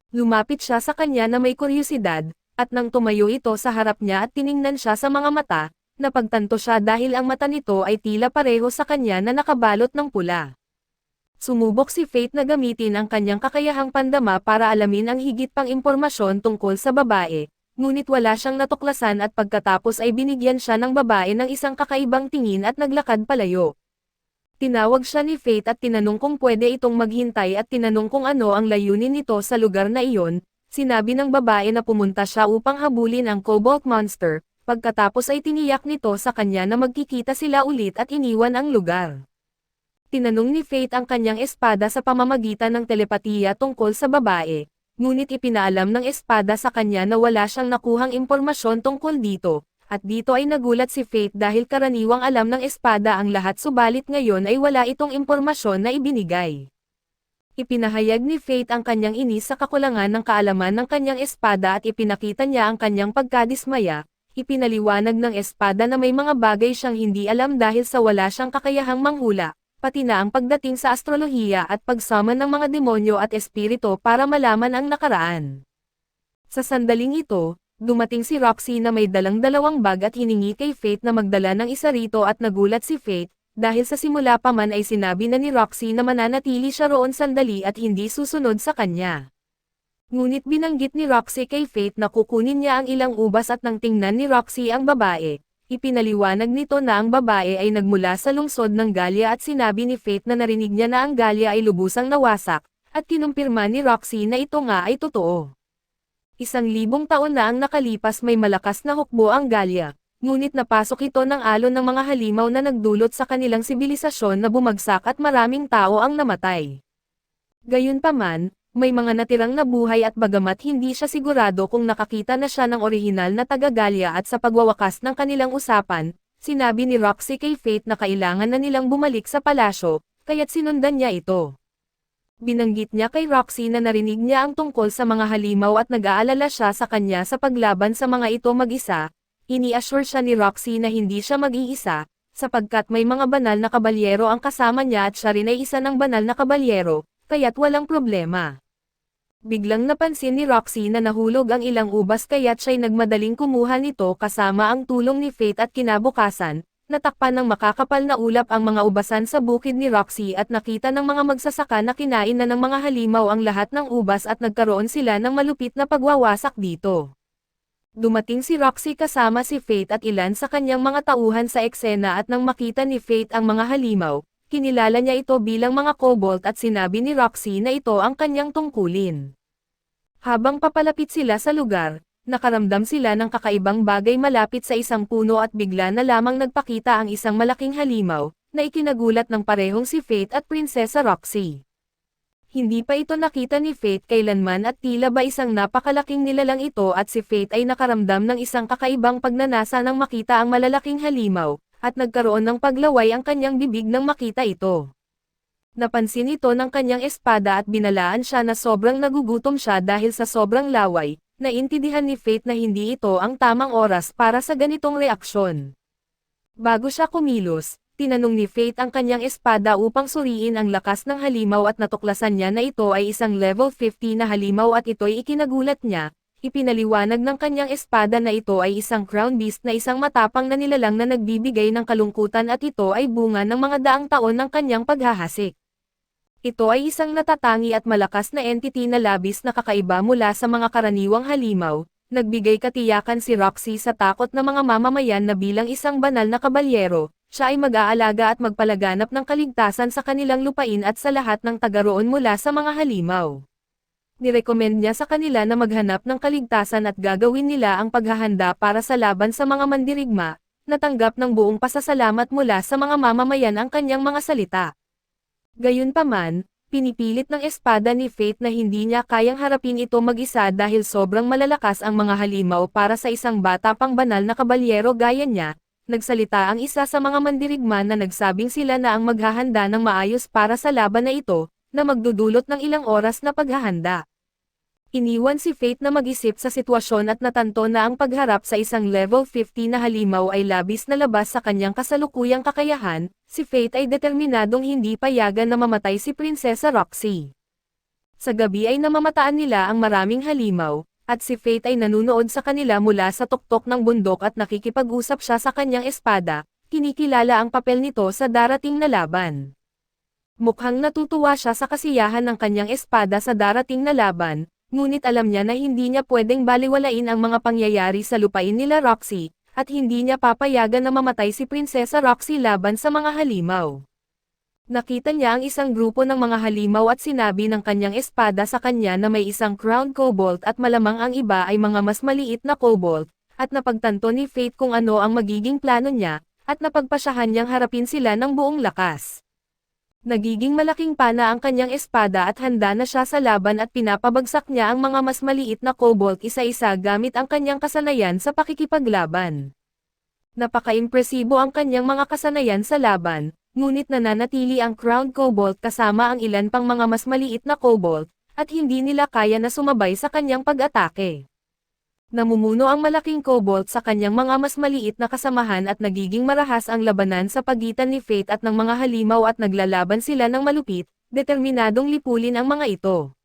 Lumapit siya sa kanya na may kuryosidad, at nang tumayo ito sa harap niya at tiningnan siya sa mga mata, napagtanto siya dahil ang mata nito ay tila pareho sa kanya na nakabalot ng pula. Sumubok si Faith na gamitin ang kanyang kakayahang pandama para alamin ang higit pang impormasyon tungkol sa babae. Ngunit wala siyang natuklasan at pagkatapos ay binigyan siya ng babae ng isang kakaibang tingin at naglakad palayo. Tinawag siya ni Faith at tinanong kung pwede itong maghintay at tinanong kung ano ang layunin nito sa lugar na iyon. Sinabi ng babae na pumunta siya upang habulin ang Cobalt Monster, pagkatapos ay tiniyak nito sa kanya na magkikita sila ulit at iniwan ang lugar. Tinanong ni Faith ang kanyang espada sa pamamagitan ng telepatiya tungkol sa babae. Ngunit ipinaalam ng espada sa kanya na wala siyang nakuhang impormasyon tungkol dito, at dito ay nagulat si Faith dahil karaniwang alam ng espada ang lahat subalit ngayon ay wala itong impormasyon na ibinigay. Ipinahayag ni Faith ang kanyang inis sa kakulangan ng kaalaman ng kanyang espada at ipinakita niya ang kanyang pagkadismaya. Ipinaliwanag ng espada na may mga bagay siyang hindi alam dahil sa wala siyang kakayahang manghula, pati na ang pagdating sa astrolohiya at pagsummon ng mga demonyo at espirito para malaman ang nakaraan. Sa sandaling ito, dumating si Roxy na may dalang dalawang bag at hiningi kay Faith na magdala ng isa rito at nagulat si Faith, dahil sa simula pa man ay sinabi na ni Roxy na mananatili siya roon sandali at hindi susunod sa kanya. Ngunit binanggit ni Roxy kay Faith na kukunin niya ang ilang ubas at nang tingnan ni Roxy ang babae. Ipinaliwanag nito na ang babae ay nagmula sa lungsod ng Galia at sinabi ni Faith na narinig niya na ang Galia ay lubusang nawasak, at kinumpirma ni Roxy na ito nga ay totoo. 1,000 taon na ang nakalipas may malakas na hukbo ang Galia, ngunit napasok ito ng alon ng mga halimaw na nagdulot sa kanilang sibilisasyon na bumagsak at maraming tao ang namatay. Gayunpaman, may mga natirang nabuhay at bagamat hindi siya sigurado kung nakakita na siya ng orihinal na taga-Galia at sa pagwawakas ng kanilang usapan, sinabi ni Roxy kay Faith na kailangan na nilang bumalik sa palasyo, kaya't sinundan niya ito. Binanggit niya kay Roxy na narinig niya ang tungkol sa mga halimaw at nag-aalala siya sa kanya sa paglaban sa mga ito mag-isa. Ini-assure siya ni Roxy na hindi siya mag-iisa, sapagkat may mga banal na kabalyero ang kasama niya at siya rin ay isa ng banal na kabalyero, kaya't walang problema. Biglang napansin ni Roxy na nahulog ang ilang ubas kaya't siya'y nagmadaling kumuha nito kasama ang tulong ni Faith at kinabukasan, natakpan ng makakapal na ulap ang mga ubasan sa bukid ni Roxy at nakita ng mga magsasaka na kinain na ng mga halimaw ang lahat ng ubas at nagkaroon sila ng malupit na pagwawasak dito. Dumating si Roxy kasama si Faith at ilan sa kanyang mga tauhan sa eksena at nang makita ni Faith ang mga halimaw, kinilala niya ito bilang mga kobold at sinabi ni Roxy na ito ang kanyang tungkulin. Habang papalapit sila sa lugar, nakaramdam sila ng kakaibang bagay malapit sa isang puno at bigla na lamang nagpakita ang isang malaking halimaw, na ikinagulat ng parehong si Faith at Prinsesa Roxy. Hindi pa ito nakita ni Faith kailanman at tila ba isang napakalaking nilalang ito at si Faith ay nakaramdam ng isang kakaibang pagnanasa nang makita ang malalaking halimaw, at nagkaroon ng paglaway ang kanyang bibig nang makita ito. Napansin ito ng kanyang espada at binalaan siya na sobrang nagugutom siya dahil sa sobrang laway, naintindihan ni Faith na hindi ito ang tamang oras para sa ganitong reaksyon. Bago siya kumilos, tinanong ni Faith ang kanyang espada upang suriin ang lakas ng halimaw at natuklasan niya na ito ay isang level 50 na halimaw at ito'y ikinagulat niya. Ipinaliwanag ng kanyang espada na ito ay isang crown beast na isang matapang na nilalang na nagbibigay ng kalungkutan at ito ay bunga ng mga daang taon ng kanyang paghahasik. Ito ay isang natatangi at malakas na entity na labis na kakaiba mula sa mga karaniwang halimaw, nagbigay katiyakan si Roxy sa takot ng mga mamamayan na bilang isang banal na kabalyero, siya ay mag-aalaga at magpalaganap ng kaligtasan sa kanilang lupain at sa lahat ng taga-roon mula sa mga halimaw. Nirekomend niya sa kanila na maghanap ng kaligtasan at gagawin nila ang paghahanda para sa laban sa mga mandirigma, natanggap ng buong pasasalamat mula sa mga mamamayan ang kanyang mga salita. Gayunpaman, pinipilit ng espada ni Fate na hindi niya kayang harapin ito mag-isa dahil sobrang malalakas ang mga halimaw para sa isang bata pang banal na kabalyero gaya niya. Nagsalita ang isa sa mga mandirigma na nagsabing sila na ang maghahanda ng maayos para sa laban na ito, na magdudulot ng ilang oras na paghahanda. Iniwan si Fate na mag-isip sa sitwasyon at natanto na ang pagharap sa isang level 50 na halimaw ay labis na labas sa kanyang kasalukuyang kakayahan. Si Fate ay determinadong hindi payagan na mamatay si Prinsesa Roxy. Sa gabi ay namamataan nila ang maraming halimaw, at si Fate ay nanunood sa kanila mula sa tuktok ng bundok at nakikipag-usap siya sa kanyang espada. Kinikilala ang papel nito sa darating na laban. Mukhang natutuwa siya sa kasiyahan ng kanyang espada sa darating na laban. Ngunit alam niya na hindi niya pwedeng baliwalain ang mga pangyayari sa lupain nila Roxy, at hindi niya papayagan na mamatay si Prinsesa Roxy laban sa mga halimaw. Nakita niya ang isang grupo ng mga halimaw at sinabi ng kanyang espada sa kanya na may isang crowned kobold at malamang ang iba ay mga mas maliit na kobold, at napagtanto ni Fate kung ano ang magiging plano niya, at napagpasyahan niyang harapin sila ng buong lakas. Nagiging malaking pana ang kanyang espada at handa na siya sa laban at pinapabagsak niya ang mga mas maliit na kobold isa-isa gamit ang kanyang kasanayan sa pakikipaglaban. Napaka-impresibo ang kanyang mga kasanayan sa laban, ngunit nananatili ang crowned kobold kasama ang ilan pang mga mas maliit na kobold, at hindi nila kaya na sumabay sa kanyang pag-atake. Namumuno ang malaking kobold sa kanyang mga mas maliit na kasamahan at nagiging marahas ang labanan sa pagitan ni Fate at ng mga halimaw at naglalaban sila ng malupit, determinadong lipulin ang mga ito.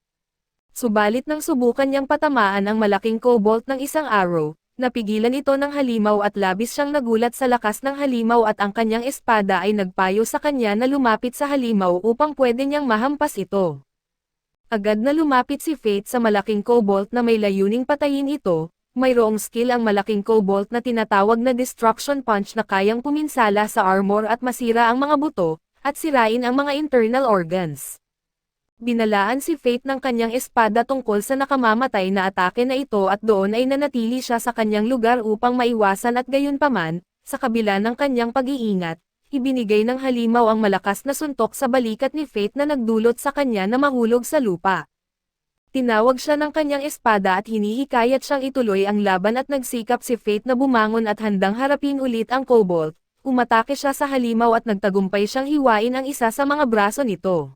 Subalit nang subukan niyang patamaan ang malaking kobold ng isang arrow, napigilan ito ng halimaw at labis siyang nagulat sa lakas ng halimaw at ang kanyang espada ay nagpayo sa kanya na lumapit sa halimaw upang pwede niyang mahampas ito. Agad na lumapit si Fate sa malaking kobold na may layuning patayin ito. Mayroong skill ang malaking kobold na tinatawag na Destruction Punch na kayang puminsala sa armor at masira ang mga buto, at sirain ang mga internal organs. Binalaan si Fate ng kanyang espada tungkol sa nakamamatay na atake na ito at doon ay nanatili siya sa kanyang lugar upang maiwasan at gayunpaman, sa kabila ng kanyang pag-iingat, ibinigay ng halimaw ang malakas na suntok sa balikat ni Fate na nagdulot sa kanya na mahulog sa lupa. Tinawag siya ng kanyang espada at hinihikayat siyang ituloy ang laban at nagsikap si Fate na bumangon at handang harapin ulit ang kobold. Umatake siya sa halimaw at nagtagumpay siyang hiwain ang isa sa mga braso nito.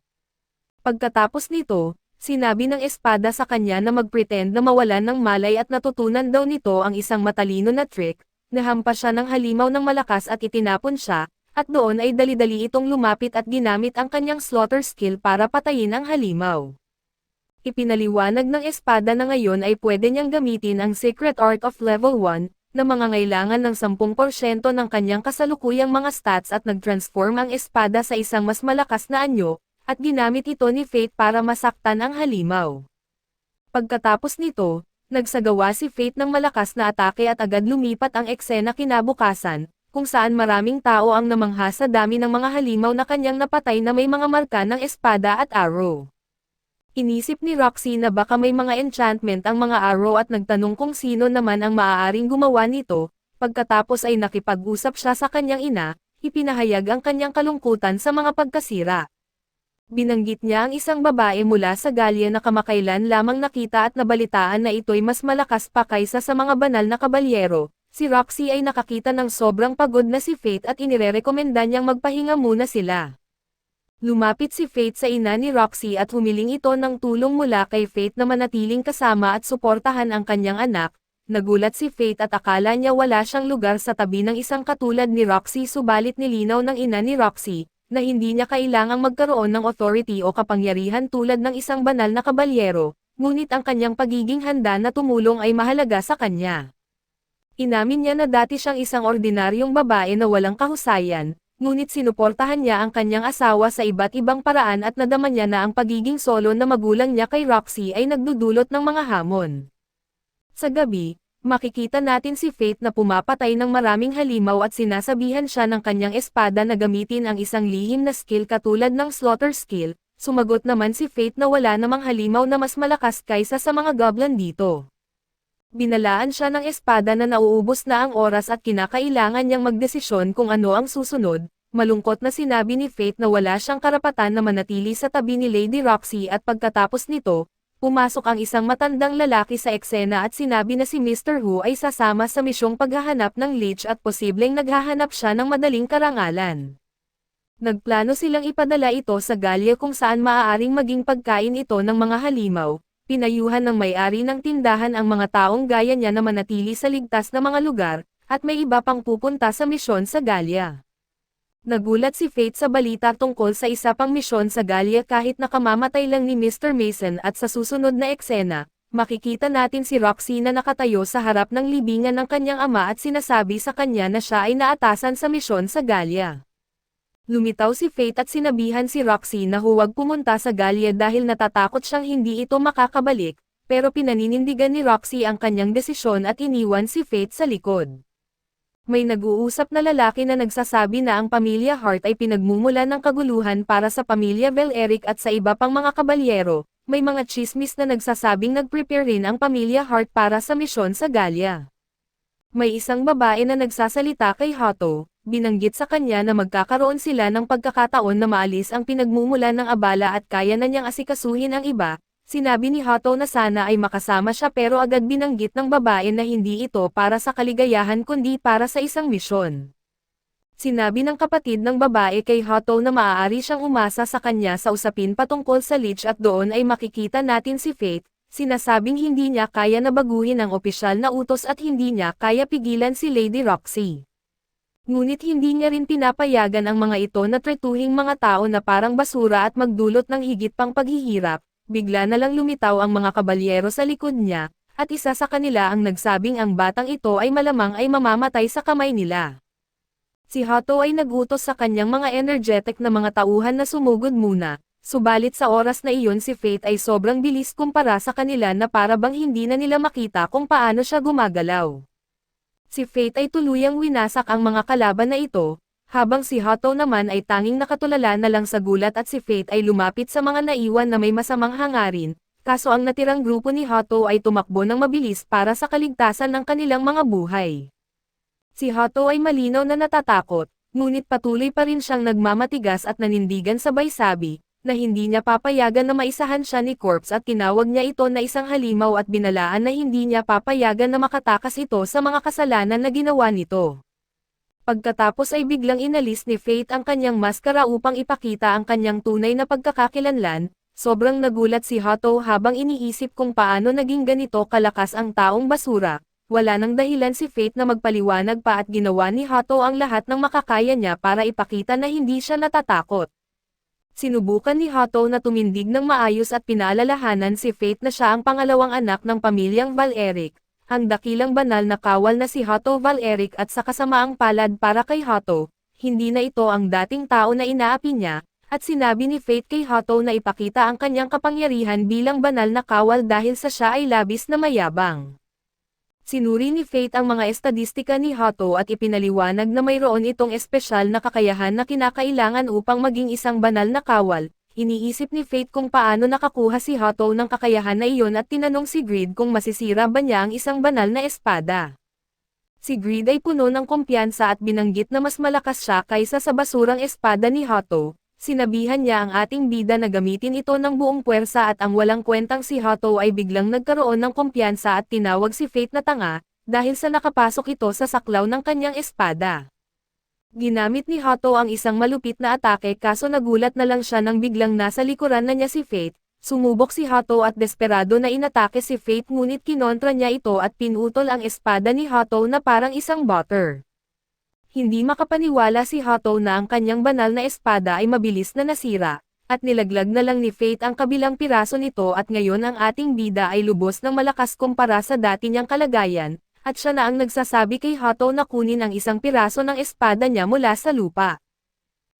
Pagkatapos nito, sinabi ng espada sa kanya na mag-pretend na mawalan ng malay at natutunan daw nito ang isang matalino na trick. Nahampas siya ng halimaw ng malakas at itinapon siya, at doon ay dali-dali itong lumapit at ginamit ang kanyang slaughter skill para patayin ang halimaw. Ipinaliwanag ng espada na ngayon ay pwede niyang gamitin ang Secret Art of Level 1, na mangangailangan ng 10% ng kanyang kasalukuyang mga stats at nag-transform ang espada sa isang mas malakas na anyo, at ginamit ito ni Fate para masaktan ang halimaw. Pagkatapos nito, nagsagawa si Fate ng malakas na atake at agad lumipat ang eksena kinabukasan, kung saan maraming tao ang namangha sa dami ng mga halimaw na kanyang napatay na may mga marka ng espada at arrow. Inisip ni Roxy na baka may mga enchantment ang mga arrow at nagtanong kung sino naman ang maaaring gumawa nito. Pagkatapos ay nakipag-usap siya sa kanyang ina, ipinahayag ang kanyang kalungkutan sa mga pagkasira. Binanggit niya ang isang babae mula sa Gallia na kamakailan lamang nakita at nabalitaan na ito'y mas malakas pa kaysa sa mga banal na kabalyero. Si Roxy ay nakakita ng sobrang pagod na si Fate at inirerekomenda niyang magpahinga muna sila. Lumapit si Fate sa ina ni Roxy at humiling ito ng tulong mula kay Fate na manatiling kasama at suportahan ang kanyang anak. Nagulat si Fate at akala niya wala siyang lugar sa tabi ng isang katulad ni Roxy, subalit nilinaw ng ina ni Roxy na hindi niya kailangang magkaroon ng authority o kapangyarihan tulad ng isang banal na kabalyero, ngunit ang kanyang pagiging handa na tumulong ay mahalaga sa kanya. Inamin niya na dati siyang isang ordinaryong babae na walang kahusayan, ngunit sinuportahan niya ang kanyang asawa sa iba't ibang paraan at nadama niya na ang pagiging solo na magulang niya kay Roxy ay nagdudulot ng mga hamon. Sa gabi, makikita natin si Fate na pumapatay ng maraming halimaw at sinasabihan siya ng kanyang espada na gamitin ang isang lihim na skill katulad ng slaughter skill. Sumagot naman si Fate na wala namang halimaw na mas malakas kaysa sa mga goblin dito. Binalaan siya ng espada na nauubos na ang oras at kinakailangan niyang magdesisyon kung ano ang susunod. Malungkot na sinabi ni Fate na wala siyang karapatan na manatili sa tabi ni Lady Roxy at pagkatapos nito, pumasok ang isang matandang lalaki sa eksena at sinabi na si Mr. Hu ay sasama sa misyong paghahanap ng leech at posibleng naghahanap siya ng madaling karangalan. Nagplano silang ipadala ito sa Galya kung saan maaaring maging pagkain ito ng mga halimaw. Pinayuhan ng may-ari ng tindahan ang mga taong gaya niya na manatili sa ligtas na mga lugar, at may iba pang pupunta sa misyon sa Galya. Nagulat si Fate sa balita tungkol sa isa pang misyon sa Galya kahit nakamamatay lang ni Mr. Mason at sa susunod na eksena, makikita natin si Roxy na nakatayo sa harap ng libingan ng kanyang ama at sinasabi sa kanya na siya ay naatasan sa misyon sa Galya. Lumitaw si Fate at sinabihan si Roxy na huwag pumunta sa Galya dahil natatakot siyang hindi ito makakabalik, pero pinaninindigan ni Roxy ang kanyang desisyon at iniwan si Fate sa likod. May nag-uusap na lalaki na nagsasabi na ang pamilya Hart ay pinagmumulan ng kaguluhan para sa pamilya Bel-Eric at sa iba pang mga kabalyero. May mga chismis na nagsasabing nag-prepare rin ang pamilya Hart para sa misyon sa Galya. May isang babae na nagsasalita kay Hato, binanggit sa kanya na magkakaroon sila ng pagkakataon na maalis ang pinagmumulan ng abala at kaya na niyang asikasuhin ang iba. Sinabi ni Hato na sana ay makasama siya pero agad binanggit ng babae na hindi ito para sa kaligayahan kundi para sa isang misyon. Sinabi ng kapatid ng babae kay Hato na maaari siyang umasa sa kanya sa usapin patungkol sa leech at doon ay makikita natin si Fate. Sinasabing hindi niya kaya na baguhin ang opisyal na utos at hindi niya kaya pigilan si Lady Roxy. Ngunit hindi niya rin pinapayagan ang mga ito na tretuhing mga tao na parang basura at magdulot ng higit pang paghihirap. Bigla na lang lumitaw ang mga kabalyero sa likod niya, at isa sa kanila ang nagsabing ang batang ito ay malamang ay mamamatay sa kamay nila. Si Hato ay nagutos sa kanyang mga energetic na mga tauhan na sumugod muna, subalit sa oras na iyon si Fate ay sobrang bilis kumpara sa kanila na para bang hindi na nila makita kung paano siya gumagalaw. Si Fate ay tuluyang winasak ang mga kalaban na ito, habang si Hato naman ay tanging nakatulala na lang sa gulat at si Fate ay lumapit sa mga naiwan na may masamang hangarin, kaso ang natirang grupo ni Hato ay tumakbo ng mabilis para sa kaligtasan ng kanilang mga buhay. Si Hato ay malinaw na natatakot, ngunit patuloy pa rin siyang nagmamatigas at nanindigan sabay sabi, na hindi niya papayagan na maisahan siya ni Corpse at tinawag niya ito na isang halimaw at binalaan na hindi niya papayagan na makatakas ito sa mga kasalanan na ginawa nito. Pagkatapos ay biglang inalis ni Fate ang kanyang maskara upang ipakita ang kanyang tunay na pagkakakilanlan. Sobrang nagulat si Hato habang iniisip kung paano naging ganito kalakas ang taong basura. Wala nang dahilan si Fate na magpaliwanag pa at ginawa ni Hato ang lahat ng makakaya niya para ipakita na hindi siya natatakot. Sinubukan ni Hato na tumindig ng maayos at pinaalalahanan si Fate na siya ang pangalawang anak ng pamilyang Bel-Eric. Ang dakilang banal na kawal na si Hato Bel-Eric at sa kasamaang palad para kay Hato, hindi na ito ang dating tao na inaapi niya, at sinabi ni Fate kay Hato na ipakita ang kanyang kapangyarihan bilang banal na kawal dahil sa siya ay labis na mayabang. Sinuri ni Fate ang mga estadistika ni Hato at ipinaliwanag na mayroon itong espesyal na kakayahan na kinakailangan upang maging isang banal na kawal. Iniisip ni Fate kung paano nakakuha si Hato ng kakayahan na iyon at tinanong si Greed kung masisira ba niya ang isang banal na espada. Si Greed ay puno ng kumpiyansa at binanggit na mas malakas siya kaysa sa basurang espada ni Hato. Sinabihan niya ang ating bida na gamitin ito ng buong puwersa at ang walang kwentang si Hato ay biglang nagkaroon ng kumpiyansa at tinawag si Fate na tanga, dahil sa nakapasok ito sa saklaw ng kanyang espada. Ginamit ni Hato ang isang malupit na atake kaso nagulat na lang siya nang biglang nasa likuran na niya si Fate. Sumubok si Hato at desperado na inatake si Fate ngunit kinontra niya ito at pinutol ang espada ni Hato na parang isang butter. Hindi makapaniwala si Hato na ang kanyang banal na espada ay mabilis na nasira, at nilaglag na lang ni Fate ang kabilang piraso nito at ngayon ang ating bida ay lubos ng malakas kumpara sa dati niyang kalagayan. At siya na ang nagsasabi kay Hato na kunin ang isang piraso ng espada niya mula sa lupa.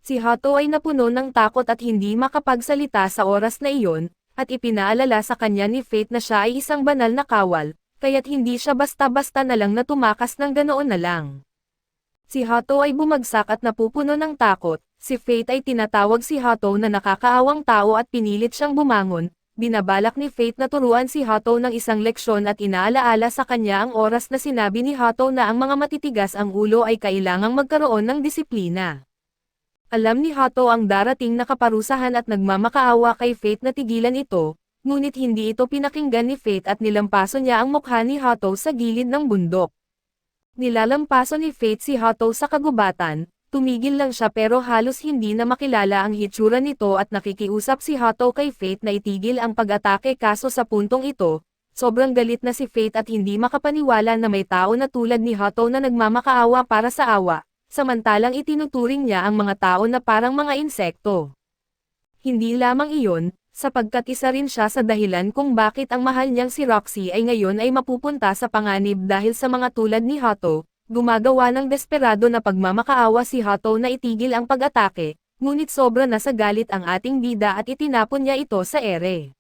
Si Hato ay napuno ng takot at hindi makapagsalita sa oras na iyon, at ipinaalala sa kanya ni Fate na siya ay isang banal na kawal, kaya't hindi siya basta-basta na lang na tumakas ng ganoon na lang. Si Hato ay bumagsak at napupuno ng takot, si Fate ay tinatawag si Hato na nakakaawang tao at pinilit siyang bumangon. Binabalak ni Fate na turuan si Hato ng isang leksyon at inaalaala sa kanya ang oras na sinabi ni Hato na ang mga matitigas ang ulo ay kailangang magkaroon ng disiplina. Alam ni Hato ang darating na kaparusahan at nagmamakaawa kay Fate na tigilan ito, ngunit hindi ito pinakinggan ni Fate at nilampaso niya ang mukha ni Hato sa gilid ng bundok. Nilalampaso ni Fate si Hato sa kagubatan, tumigil lang siya pero halos hindi na makilala ang hitsura nito at nakikiusap si Hato kay Fate na itigil ang pag-atake kaso sa puntong ito, sobrang galit na si Fate at hindi makapaniwala na may tao na tulad ni Hato na nagmamakaawa para sa awa, samantalang itinuturing niya ang mga tao na parang mga insekto. Hindi lamang iyon, sapagkat isa rin siya sa dahilan kung bakit ang mahal niyang si Roxy ay ngayon ay mapupunta sa panganib dahil sa mga tulad ni Hato, gumagawa ng desperado na pagmamakaawa si Hato na itigil ang pag-atake, ngunit sobra na sa galit ang ating bida at itinapon niya ito sa ere.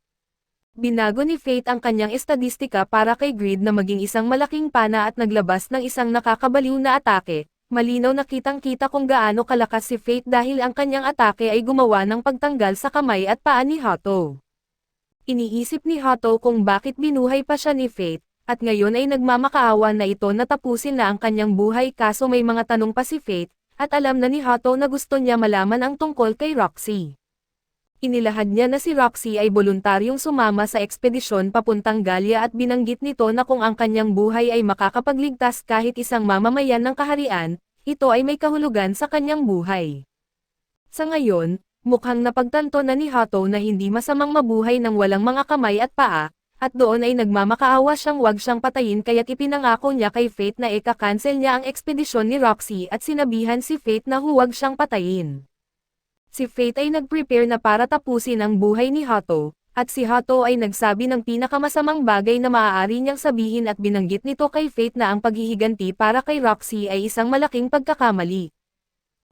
Binago ni Fate ang kanyang estadistika para kay Greed na maging isang malaking pana at naglabas ng isang nakakabaliw na atake. Malinaw na kitang-kita kung gaano kalakas si Fate dahil ang kanyang atake ay gumawa ng pagtanggal sa kamay at paa ni Hato. Iniisip ni Hato kung bakit binuhay pa siya ni Fate, at ngayon ay nagmamakaawa na ito na tapusin na ang kanyang buhay kaso may mga tanong pa si Fate, at alam na ni Hato na gusto niya malaman ang tungkol kay Roxy. Inilahad niya na si Roxy ay voluntaryong sumama sa ekspedisyon papuntang Galia at binanggit nito na kung ang kanyang buhay ay makakapagligtas kahit isang mamamayan ng kaharian, ito ay may kahulugan sa kanyang buhay. Sa ngayon, mukhang napagtanto na ni Hato na hindi masamang mabuhay ng walang mga kamay at paa, at doon ay nagmamakaawa siyang wag siyang patayin kaya't ipinangako niya kay Fate na ika-cancel niya ang ekspedisyon ni Roxy at sinabihan si Fate na huwag siyang patayin. Si Fate ay nag-prepare na para tapusin ang buhay ni Hato, at si Hato ay nagsabi ng pinakamasamang bagay na maaari niyang sabihin at binanggit nito kay Fate na ang paghihiganti para kay Roxy ay isang malaking pagkakamali.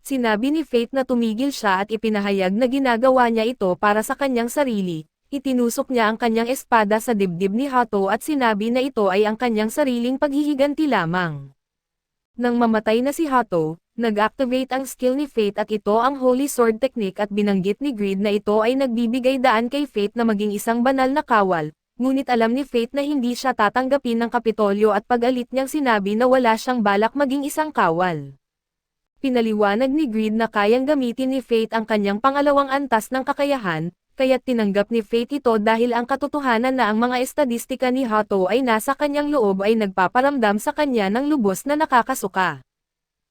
Sinabi ni Fate na tumigil siya at ipinahayag na ginagawa niya ito para sa kanyang sarili, itinusok niya ang kanyang espada sa dibdib ni Hato at sinabi na ito ay ang kanyang sariling paghihiganti lamang. Nang mamatay na si Hato, nag-activate ang skill ni Fate at ito ang Holy Sword Technique at binanggit ni Greed na ito ay nagbibigay daan kay Fate na maging isang banal na kawal, ngunit alam ni Fate na hindi siya tatanggapin ng Kapitolyo at pag-alit niyang sinabi na wala siyang balak maging isang kawal. Pinaliwanag ni Greed na kayang gamitin ni Fate ang kanyang pangalawang antas ng kakayahan, kaya't tinanggap ni Fate ito dahil ang katotohanan na ang mga estadistika ni Hato ay nasa kanyang loob ay nagpaparamdam sa kanya ng lubos na nakakasuka.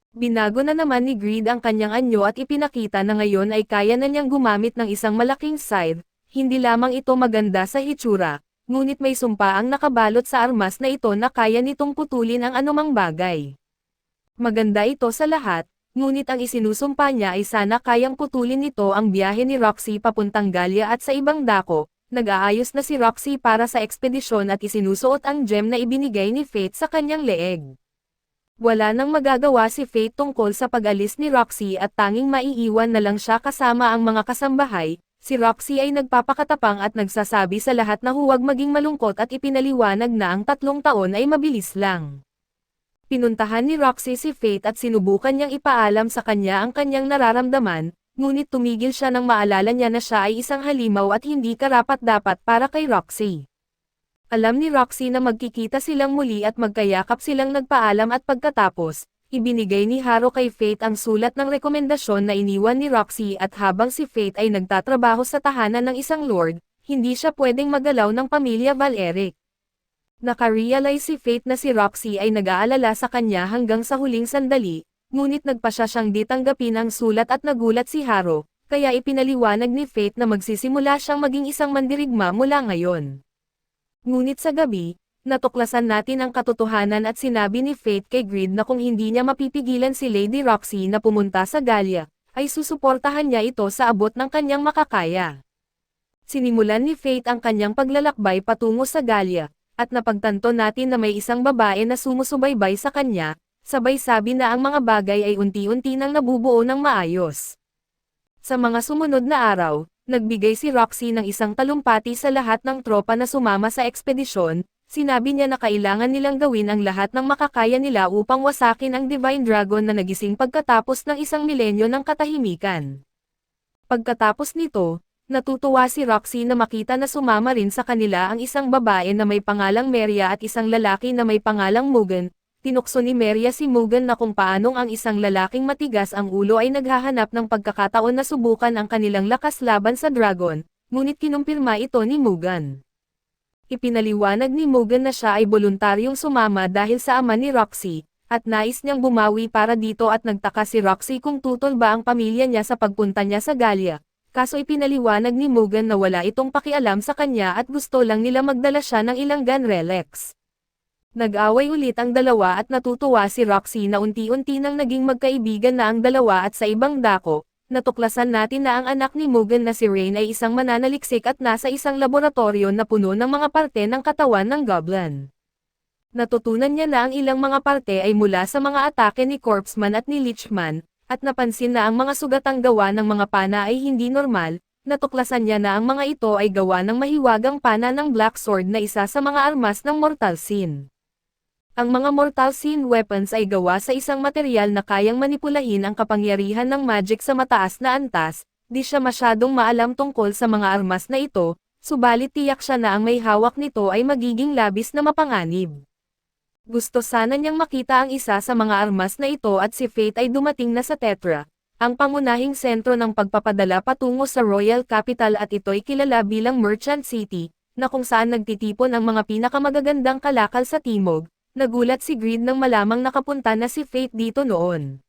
Binago na naman ni Greed ang kanyang anyo at ipinakita na ngayon ay kaya na niyang gumamit ng isang malaking scythe, hindi lamang ito maganda sa hitsura, ngunit may sumpa ang nakabalot sa armas na ito na kaya nitong putulin ang anumang bagay. Maganda ito sa lahat, ngunit ang isinusumpa niya ay sana kayang putulin nito ang biyahe ni Roxy papuntang Galia at sa ibang dako. Nag-aayos na si Roxy para sa ekspedisyon at isinusuot ang gem na ibinigay ni Fate sa kanyang leeg. Wala nang magagawa si Fate tungkol sa pag-alis ni Roxy at tanging maiiwan na lang siya kasama ang mga kasambahay. Si Roxy ay nagpapakatapang at nagsasabi sa lahat na huwag maging malungkot at ipinaliwanag na ang 3 taon ay mabilis lang. Pinuntahan ni Roxy si Fate at sinubukan niyang ipaalam sa kanya ang kanyang nararamdaman, ngunit tumigil siya nang maalala niya na siya ay isang halimaw at hindi karapat-dapat para kay Roxy. Alam ni Roxy na magkikita silang muli at magkayakap silang nagpaalam at pagkatapos, ibinigay ni Haro kay Fate ang sulat ng rekomendasyon na iniwan ni Roxy at habang si Fate ay nagtatrabaho sa tahanan ng isang lord, hindi siya pwedeng magalaw ng pamilya Valeric. Nakarealize si Fate na si Roxy ay nag-aalala sa kanya hanggang sa huling sandali, ngunit nagpasya siyang ditanggapin ang sulat at nagulat si Haro, kaya ipinaliwanag ni Fate na magsisimula siyang maging isang mandirigma mula ngayon. Ngunit sa gabi, natuklasan natin ang katotohanan at sinabi ni Fate kay Greed na kung hindi niya mapipigilan si Lady Roxy na pumunta sa Galia, ay susuportahan niya ito sa abot ng kanyang makakaya. Sinimulan ni Fate ang kanyang paglalakbay patungo sa Galia, at napagtanto natin na may isang babae na sumusubaybay sa kanya, sabay sabi na ang mga bagay ay unti-unti nang nabubuo ng maayos. Sa mga sumunod na araw, nagbigay si Roxy ng isang talumpati sa lahat ng tropa na sumama sa ekspedisyon, sinabi niya na kailangan nilang gawin ang lahat ng makakaya nila upang wasakin ang Divine Dragon na nagising pagkatapos ng 1 milenyo ng katahimikan. Pagkatapos nito, natutuwa si Roxy na makita na sumama rin sa kanila ang isang babae na may pangalang Meria at isang lalaki na may pangalang Mugen, tinukso ni Meria si Mugen na kung paanong ang isang lalaking matigas ang ulo ay naghahanap ng pagkakataon na subukan ang kanilang lakas laban sa dragon, ngunit kinumpirma ito ni Mugen. Ipinaliwanag ni Mugen na siya ay voluntaryong sumama dahil sa ama ni Roxy, at nais niyang bumawi para dito at nagtaka si Roxy kung tutol ba ang pamilya niya sa pagpunta niya sa Galia. Kaso ipinaliwanag ni Mugen na wala itong pakialam sa kanya at gusto lang nila magdala siya ng ilang gun relics. Nag-away ulit ang dalawa at natutuwa si Roxy na unti-unti nang naging magkaibigan na ang dalawa at sa ibang dako, natuklasan natin na ang anak ni Mugen na si Rain ay isang mananaliksik at nasa isang laboratorio na puno ng mga parte ng katawan ng goblin. Natutunan niya na ang ilang mga parte ay mula sa mga atake ni Corpseman at ni Lichman, at napansin na ang mga sugatang gawa ng mga pana ay hindi normal, natuklasan niya na ang mga ito ay gawa ng mahiwagang pana ng Black Sword na isa sa mga armas ng Mortal Sin. Ang mga Mortal Sin weapons ay gawa sa isang material na kayang manipulahin ang kapangyarihan ng magic sa mataas na antas, di siya masyadong maalam tungkol sa mga armas na ito, subalit tiyak siya na ang may hawak nito ay magiging labis na mapanganib. Gusto sana niyang makita ang isa sa mga armas na ito at si Fate ay dumating na sa Tetra, ang pangunahing sentro ng pagpapadala patungo sa Royal Capital at ito'y kilala bilang Merchant City, na kung saan nagtitipon ang mga pinakamagagandang kalakal sa timog. Nagulat si Greed nang malamang nakapunta na si Fate dito noon.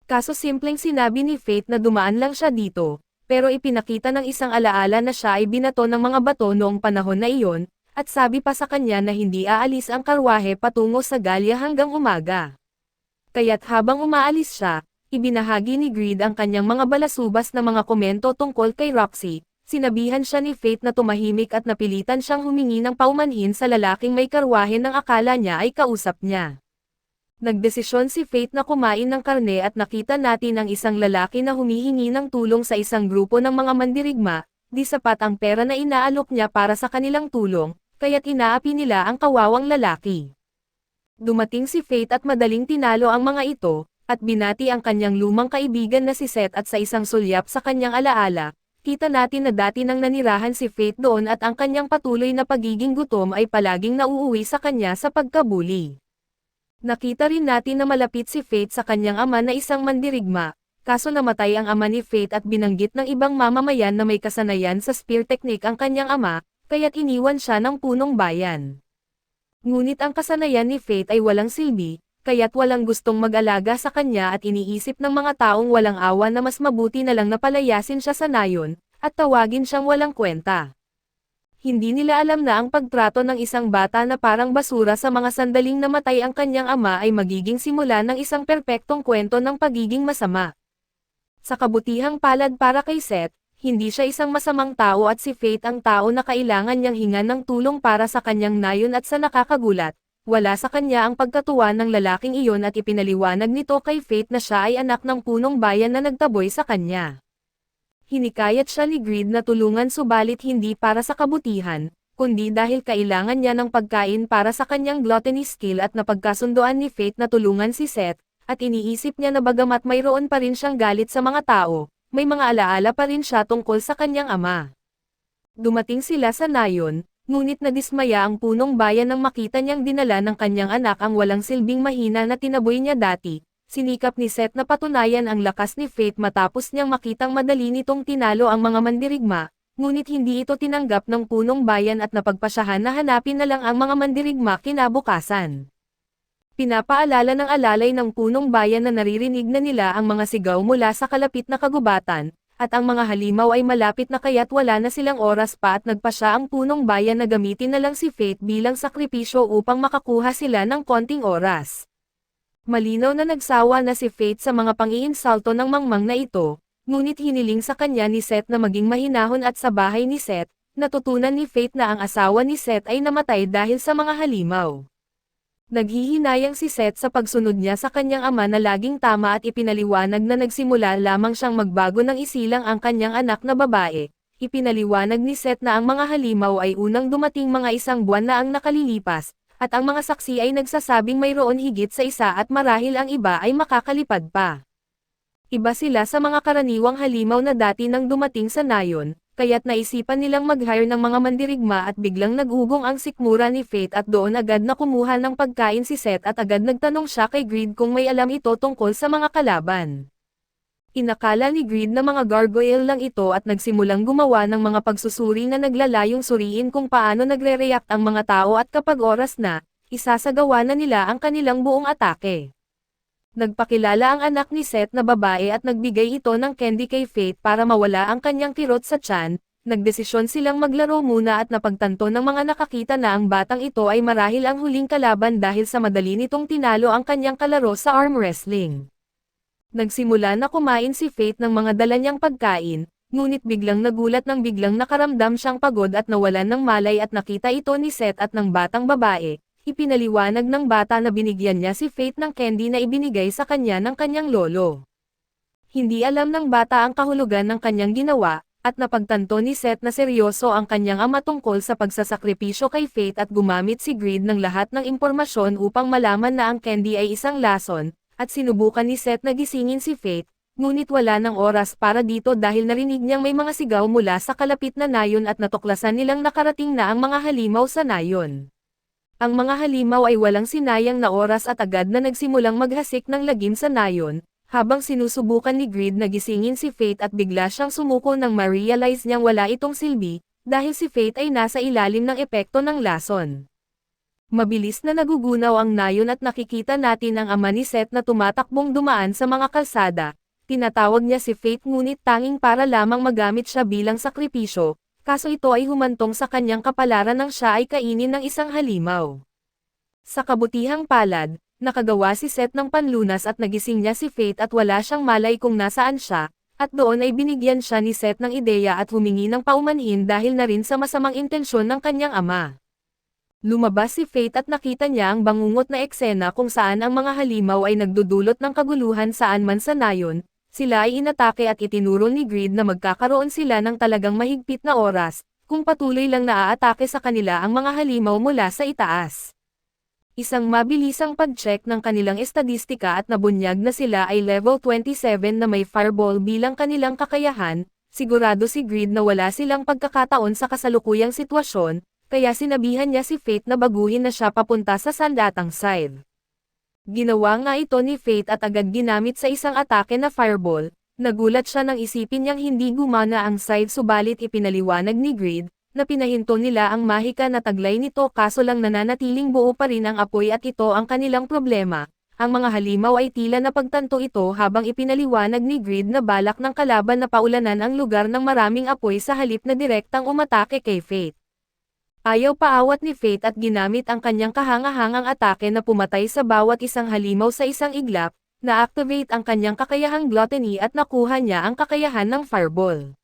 Kaso simpleng sinabi ni Fate na dumaan lang siya dito, pero ipinakita ng isang alaala na siya ay binato ng mga bato noong panahon na iyon, at sabi pa sa kanya na hindi aalis ang karwahe patungo sa Galia hanggang umaga. Kaya't habang umaalis siya, ibinahagi ni Greed ang kanyang mga balasubas na mga komento tungkol kay Roxy. Sinabihan siya ni Fate na tumahimik at napilitan siyang humingi ng paumanhin sa lalaking may karwahe ng akala niya ay kausap niya. Nagdesisyon si Fate na kumain ng karne at nakita natin ang isang lalaki na humihingi ng tulong sa isang grupo ng mga mandirigma, di sapat ang pera na inaalok niya para sa kanilang tulong, kaya't inaapi nila ang kawawang lalaki. Dumating si Fate at madaling tinalo ang mga ito, at binati ang kanyang lumang kaibigan na si Seth at sa isang sulyap sa kanyang alaala. Kita natin na dati nang nanirahan si Fate doon at ang kanyang patuloy na pagiging gutom ay palaging nauuwi sa kanya sa pagkabuli. Nakita rin natin na malapit si Fate sa kanyang ama na isang mandirigma, kaso namatay ang ama ni Fate at binanggit ng ibang mamamayan na may kasanayan sa spear technique ang kanyang ama, kaya't iniwan siya ng punong bayan. Ngunit ang kasanayan ni Fate ay walang silbi, kaya't walang gustong mag-alaga sa kanya at iniisip ng mga taong walang awa na mas mabuti na lang na palayasin siya sa nayon, at tawagin siyang walang kwenta. Hindi nila alam na ang pagtrato ng isang bata na parang basura sa mga sandaling namatay ang kanyang ama ay magiging simula ng isang perpektong kwento ng pagiging masama. Sa kabutihang palad para kay Seth, hindi siya isang masamang tao at si Fate ang tao na kailangan niyang hingan ng tulong para sa kanyang nayon at sa nakakagulat. Wala sa kanya ang pagkatuwa ng lalaking iyon at ipinaliwanag nito kay Fate na siya ay anak ng punong bayan na nagtaboy sa kanya. Hinikayat siya ni Greed na tulungan subalit hindi para sa kabutihan, kundi dahil kailangan niya ng pagkain para sa kanyang gluttony skill at napagkasundoan ni Fate na tulungan si Seth, at iniisip niya na bagamat mayroon pa rin siyang galit sa mga tao, may mga alaala pa rin siya tungkol sa kanyang ama. Dumating sila sa nayon, ngunit nadismaya ang punong bayan nang makita niyang dinala ng kanyang anak ang walang silbing mahina na tinaboy niya dati. Sinikap ni Seth na patunayan ang lakas ni Fate matapos niyang makitang madali nitong tinalo ang mga mandirigma, ngunit hindi ito tinanggap ng punong bayan at napagpasyahan na hanapin na lang ang mga mandirigma kinabukasan. Pinapaalala ng alalay ng punong bayan na naririnig na nila ang mga sigaw mula sa kalapit na kagubatan, at ang mga halimaw ay malapit na kaya't wala na silang oras pa at nagpasya ang punong bayan na gamitin na lang si Fate bilang sakripisyo upang makakuha sila ng konting oras. Malinaw na nagsawa na si Fate sa mga pang-iinsalto ng mangmang na ito, ngunit hiniling sa kanya ni Seth na maging mahinahon at sa bahay ni Seth, natutunan ni Fate na ang asawa ni Seth ay namatay dahil sa mga halimaw. Naghihinayang si Seth sa pagsunod niya sa kanyang ama na laging tama at ipinaliwanag na nagsimula lamang siyang magbago ng isilang ang kanyang anak na babae. Ipinaliwanag ni Seth na ang mga halimaw ay unang dumating mga isang buwan na ang nakalilipas, at ang mga saksi ay nagsasabing mayroon higit sa isa at marahil ang iba ay makakalipad pa. Iba sila sa mga karaniwang halimaw na dati nang dumating sa nayon, kaya't naisipan nilang mag-hire ng mga mandirigma at biglang nagugong ang sikmura ni Fate at doon agad na kumuha ng pagkain si Seth at agad nagtanong siya kay Greed kung may alam ito tungkol sa mga kalaban. Inakala ni Greed na mga gargoyle lang ito at nagsimulang gumawa ng mga pagsusuri na naglalayong suriin kung paano nagre-react ang mga tao at kapag oras na, isasagawa na nila ang kanilang buong atake. Nagpakilala ang anak ni Seth na babae at nagbigay ito ng candy kay Fate para mawala ang kanyang kirot sa tiyan. Nagdesisyon silang maglaro muna at napagtanto ng mga nakakita na ang batang ito ay marahil ang huling kalaban dahil sa madali nitong tinalo ang kanyang kalaro sa arm wrestling. Nagsimula na kumain si Fate ng mga dala niyang pagkain, ngunit biglang nagulat nang biglang nakaramdam siyang pagod at nawalan ng malay at nakita ito ni Seth at ng batang babae. Ipinaliwanag ng bata na binigyan niya si Fate ng candy na ibinigay sa kanya ng kanyang lolo. Hindi alam ng bata ang kahulugan ng kanyang ginawa, at napagtanto ni Seth na seryoso ang kanyang ama tungkol sa pagsasakripisyo kay Fate at gumamit si Greed ng lahat ng impormasyon upang malaman na ang candy ay isang lason, at sinubukan ni Seth na gisingin si Fate, ngunit wala ng oras para dito dahil narinig niyang may mga sigaw mula sa kalapit na nayon at natuklasan nilang nakarating na ang mga halimaw sa nayon. Ang mga halimaw ay walang sinayang na oras at agad na nagsimulang maghasik ng lagim sa nayon, habang sinusubukan ni Greed na gisingin si Fate at bigla siyang sumuko nang ma-realize niyang wala itong silbi, dahil si Fate ay nasa ilalim ng epekto ng lason. Mabilis na nagugunaw ang nayon at nakikita natin ang ama ni Seth na tumatakbong dumaan sa mga kalsada. Tinatawag niya si Fate ngunit tanging para lamang magamit siya bilang sakripisyo. Kaso ito ay humantong sa kanyang kapalaran nang siya ay kainin ng isang halimaw. Sa kabutihang palad, nakagawa si Seth ng panlunas at nagising niya si Fate at wala siyang malay kung nasaan siya, at doon ay binigyan siya ni Seth ng ideya at humingi ng paumanhin dahil na rin sa masamang intensyon ng kanyang ama. Lumabas si Fate at nakita niya ang bangungot na eksena kung saan ang mga halimaw ay nagdudulot ng kaguluhan saan man sa nayon. Sila ay inatake at itinuro ni Greed na magkakaroon sila ng talagang mahigpit na oras, kung patuloy lang naaatake sa kanila ang mga halimaw mula sa itaas. Isang mabilisang pag-check ng kanilang estadistika at nabunyag na sila ay level 27 na may fireball bilang kanilang kakayahan, sigurado si Greed na wala silang pagkakataon sa kasalukuyang sitwasyon, kaya sinabihan niya si Fate na baguhin na siya papunta sa sandatang side. Ginawa nga ito ni Fate at agad ginamit sa isang atake na fireball. Nagulat siya nang isipin niyang hindi gumana ang side subalit ipinaliwanag ni Greed, na pinahinto nila ang mahika na taglay nito kaso lang nananatiling buo pa rin ang apoy at ito ang kanilang problema. Ang mga halimaw ay tila napagtanto ito habang ipinaliwanag ni Greed na balak ng kalaban na paulanan ang lugar ng maraming apoy sa halip na direktang umatake kay Fate. Ayaw paawat ni Fate at ginamit ang kanyang kahangahangang atake na pumatay sa bawat isang halimaw sa isang iglap, na-activate ang kanyang kakayahang gluttony at nakuha niya ang kakayahan ng fireball.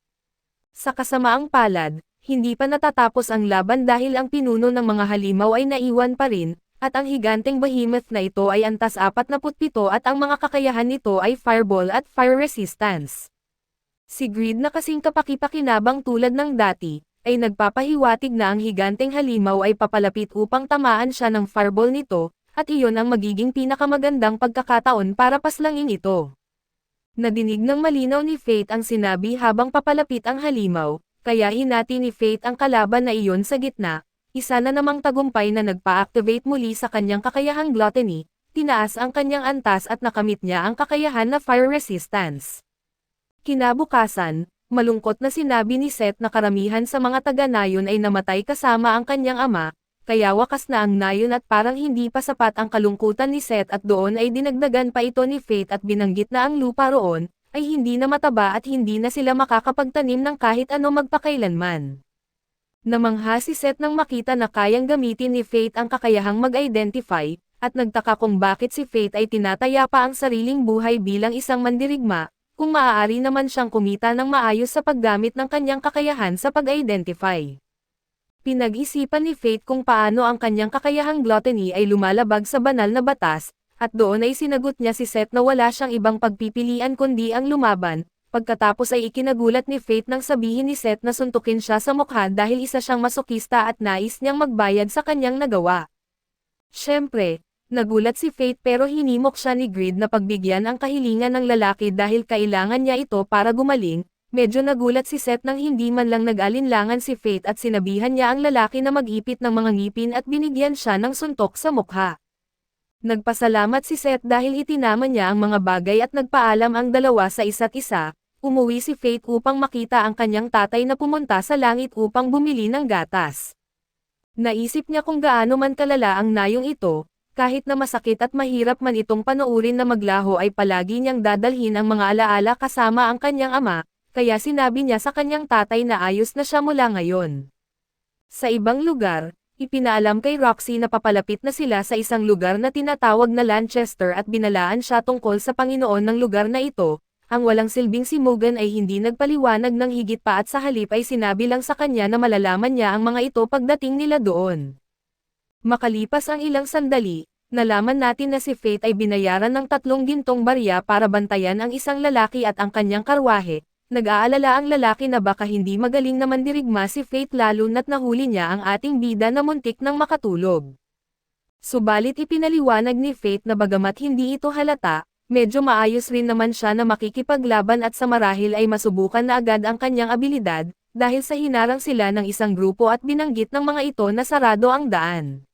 Sa kasamaang palad, hindi pa natatapos ang laban dahil ang pinuno ng mga halimaw ay naiwan pa rin, at ang higanteng behemoth na ito ay antas 47 at ang mga kakayahan nito ay fireball at fire resistance. Si Greed na kasing kapaki-pakinabang tulad ng dati, ay nagpapahiwatig na ang higanteng halimaw ay papalapit upang tamaan siya ng fireball nito, at iyon ang magiging pinakamagandang pagkakataon para paslangin ito. Nadinig ng malinaw ni Fate ang sinabi habang papalapit ang halimaw, kaya hinati ni Fate ang kalaban na iyon sa gitna, isa na namang tagumpay na nagpa-activate muli sa kanyang kakayahang gluttony, tinaas ang kanyang antas at nakamit niya ang kakayahan na fire resistance. Kinabukasan, malungkot na sinabi ni Seth na karamihan sa mga taga-nayon ay namatay kasama ang kanyang ama, kaya wakas na ang nayon at parang hindi pa sapat ang kalungkutan ni Seth at doon ay dinagdagan pa ito ni Fate at binanggit na ang lupa roon, ay hindi na mataba at hindi na sila makakapagtanim ng kahit ano magpakailanman. Namangha si Seth nang makita na kayang gamitin ni Fate ang kakayahang mag-identify, at nagtaka kung bakit si Fate ay tinataya pa ang sariling buhay bilang isang mandirigma, kung maaari naman siyang kumita ng maayos sa paggamit ng kanyang kakayahan sa pag-identify. Pinag-isipan ni Fate kung paano ang kanyang kakayahang gluttony ay lumalabag sa banal na batas, at doon ay sinagot niya si Seth na wala siyang ibang pagpipilian kundi ang lumaban. Pagkatapos ay ikinagulat ni Fate nang sabihin ni Seth na suntukin siya sa mukha dahil isa siyang masokista at nais niyang magbayad sa kanyang nagawa. Siyempre, nagulat si Fate pero hinimok siya ni Greed na pagbigyan ang kahilingan ng lalaki dahil kailangan niya ito para gumaling. Medyo nagulat si Seth nang hindi man lang nag-alinlangan si Faith at sinabihan niya ang lalaki na mag-ipit ng mga ngipin at binigyan siya ng suntok sa mukha. Nagpasalamat si Seth dahil itinama niya ang mga bagay at nagpaalam ang dalawa sa isa't isa. Umuwi si Faith upang makita ang kanyang tatay na pumunta sa langit upang bumili ng gatas. Naisip niya kung gaano man kalala ang nayong ito, kahit na masakit at mahirap man itong panoorin na maglaho ay palagi niyang dadalhin ang mga alaala kasama ang kanyang ama, kaya sinabi niya sa kanyang tatay na ayos na siya mula ngayon. Sa ibang lugar, ipinaalam kay Roxy na papalapit na sila sa isang lugar na tinatawag na Lanchester at binalaan siya tungkol sa Panginoon ng lugar na ito. Ang walang silbing si Mugen ay hindi nagpaliwanag ng higit pa at sa halip ay sinabi lang sa kanya na malalaman niya ang mga ito pagdating nila doon. Makalipas ang ilang sandali, nalaman natin na si Faith ay binayaran ng 3 gintong barya para bantayan ang isang lalaki at ang kanyang karwahe. Nag-aalala ang lalaki na baka hindi magaling na mandirigma si Faith lalo na't nahuli niya ang ating bida na muntik nang makatulog. Subalit ipinaliwanag ni Faith na bagamat hindi ito halata, medyo maayos rin naman siya na makikipaglaban at sa marahil ay masubukan na agad ang kanyang abilidad, dahil sa hinarang sila ng isang grupo at binanggit ng mga ito na sarado ang daan.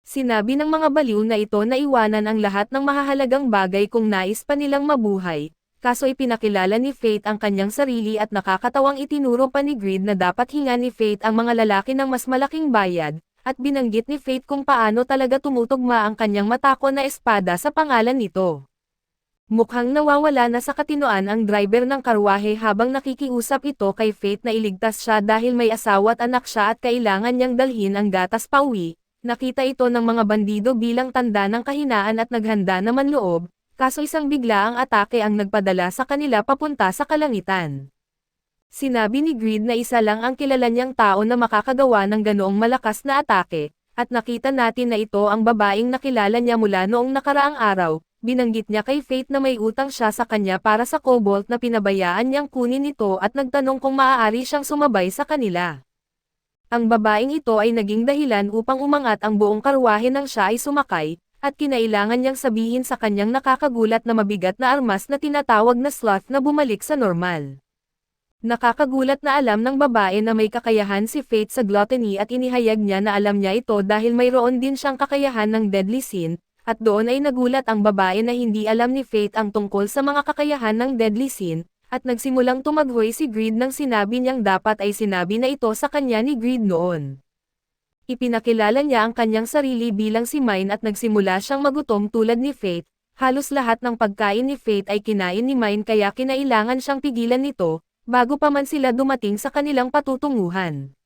Sinabi ng mga baliw na ito na iwanan ang lahat ng mahahalagang bagay kung nais pa nilang mabuhay. Kaso ipinakilala ni Faith ang kanyang sarili at nakakatawang itinuro pa ni Greed na dapat hinga ni Faith ang mga lalaki ng mas malaking bayad, at binanggit ni Faith kung paano talaga tumutugma ang kanyang matako na espada sa pangalan nito. Mukhang nawawala na sa katinoan ang driver ng karwahe habang nakikiusap ito kay Faith na iligtas siya dahil may asawa at anak siya at kailangan niyang dalhin ang gatas pauwi. Nakita ito ng mga bandido bilang tanda ng kahinaan at naghanda naman loob. Kaso isang biglaang atake ang nagpadala sa kanila papunta sa kalangitan. Sinabi ni Greed na isa lang ang kilala niyang tao na makakagawa ng ganoong malakas na atake, at nakita natin na ito ang babaeng nakilala niya mula noong nakaraang araw. Binanggit niya kay Faith na may utang siya sa kanya para sa cobalt na pinabayaan niyang kunin ito at nagtanong kung maaari siyang sumabay sa kanila. Ang babaeng ito ay naging dahilan upang umangat ang buong karwahe nang siya ay sumakay, at kinailangan niyang sabihin sa kanyang nakakagulat na mabigat na armas na tinatawag na sloth na bumalik sa normal. Nakakagulat na alam ng babae na may kakayahan si Faith sa gluttony at inihayag niya na alam niya ito dahil mayroon din siyang kakayahan ng deadly sin, at doon ay nagulat ang babae na hindi alam ni Faith ang tungkol sa mga kakayahan ng deadly sin, at nagsimulang tumaghoy si Greed nang sinabi niyang dapat ay sinabi na ito sa kanya ni Greed noon. Ipinakilala niya ang kanyang sarili bilang si Mine at nagsimula siyang magutom tulad ni Faith. Halos lahat ng pagkain ni Faith ay kinain ni Mine kaya kinailangan siyang pigilan nito, bago pa man sila dumating sa kanilang patutunguhan.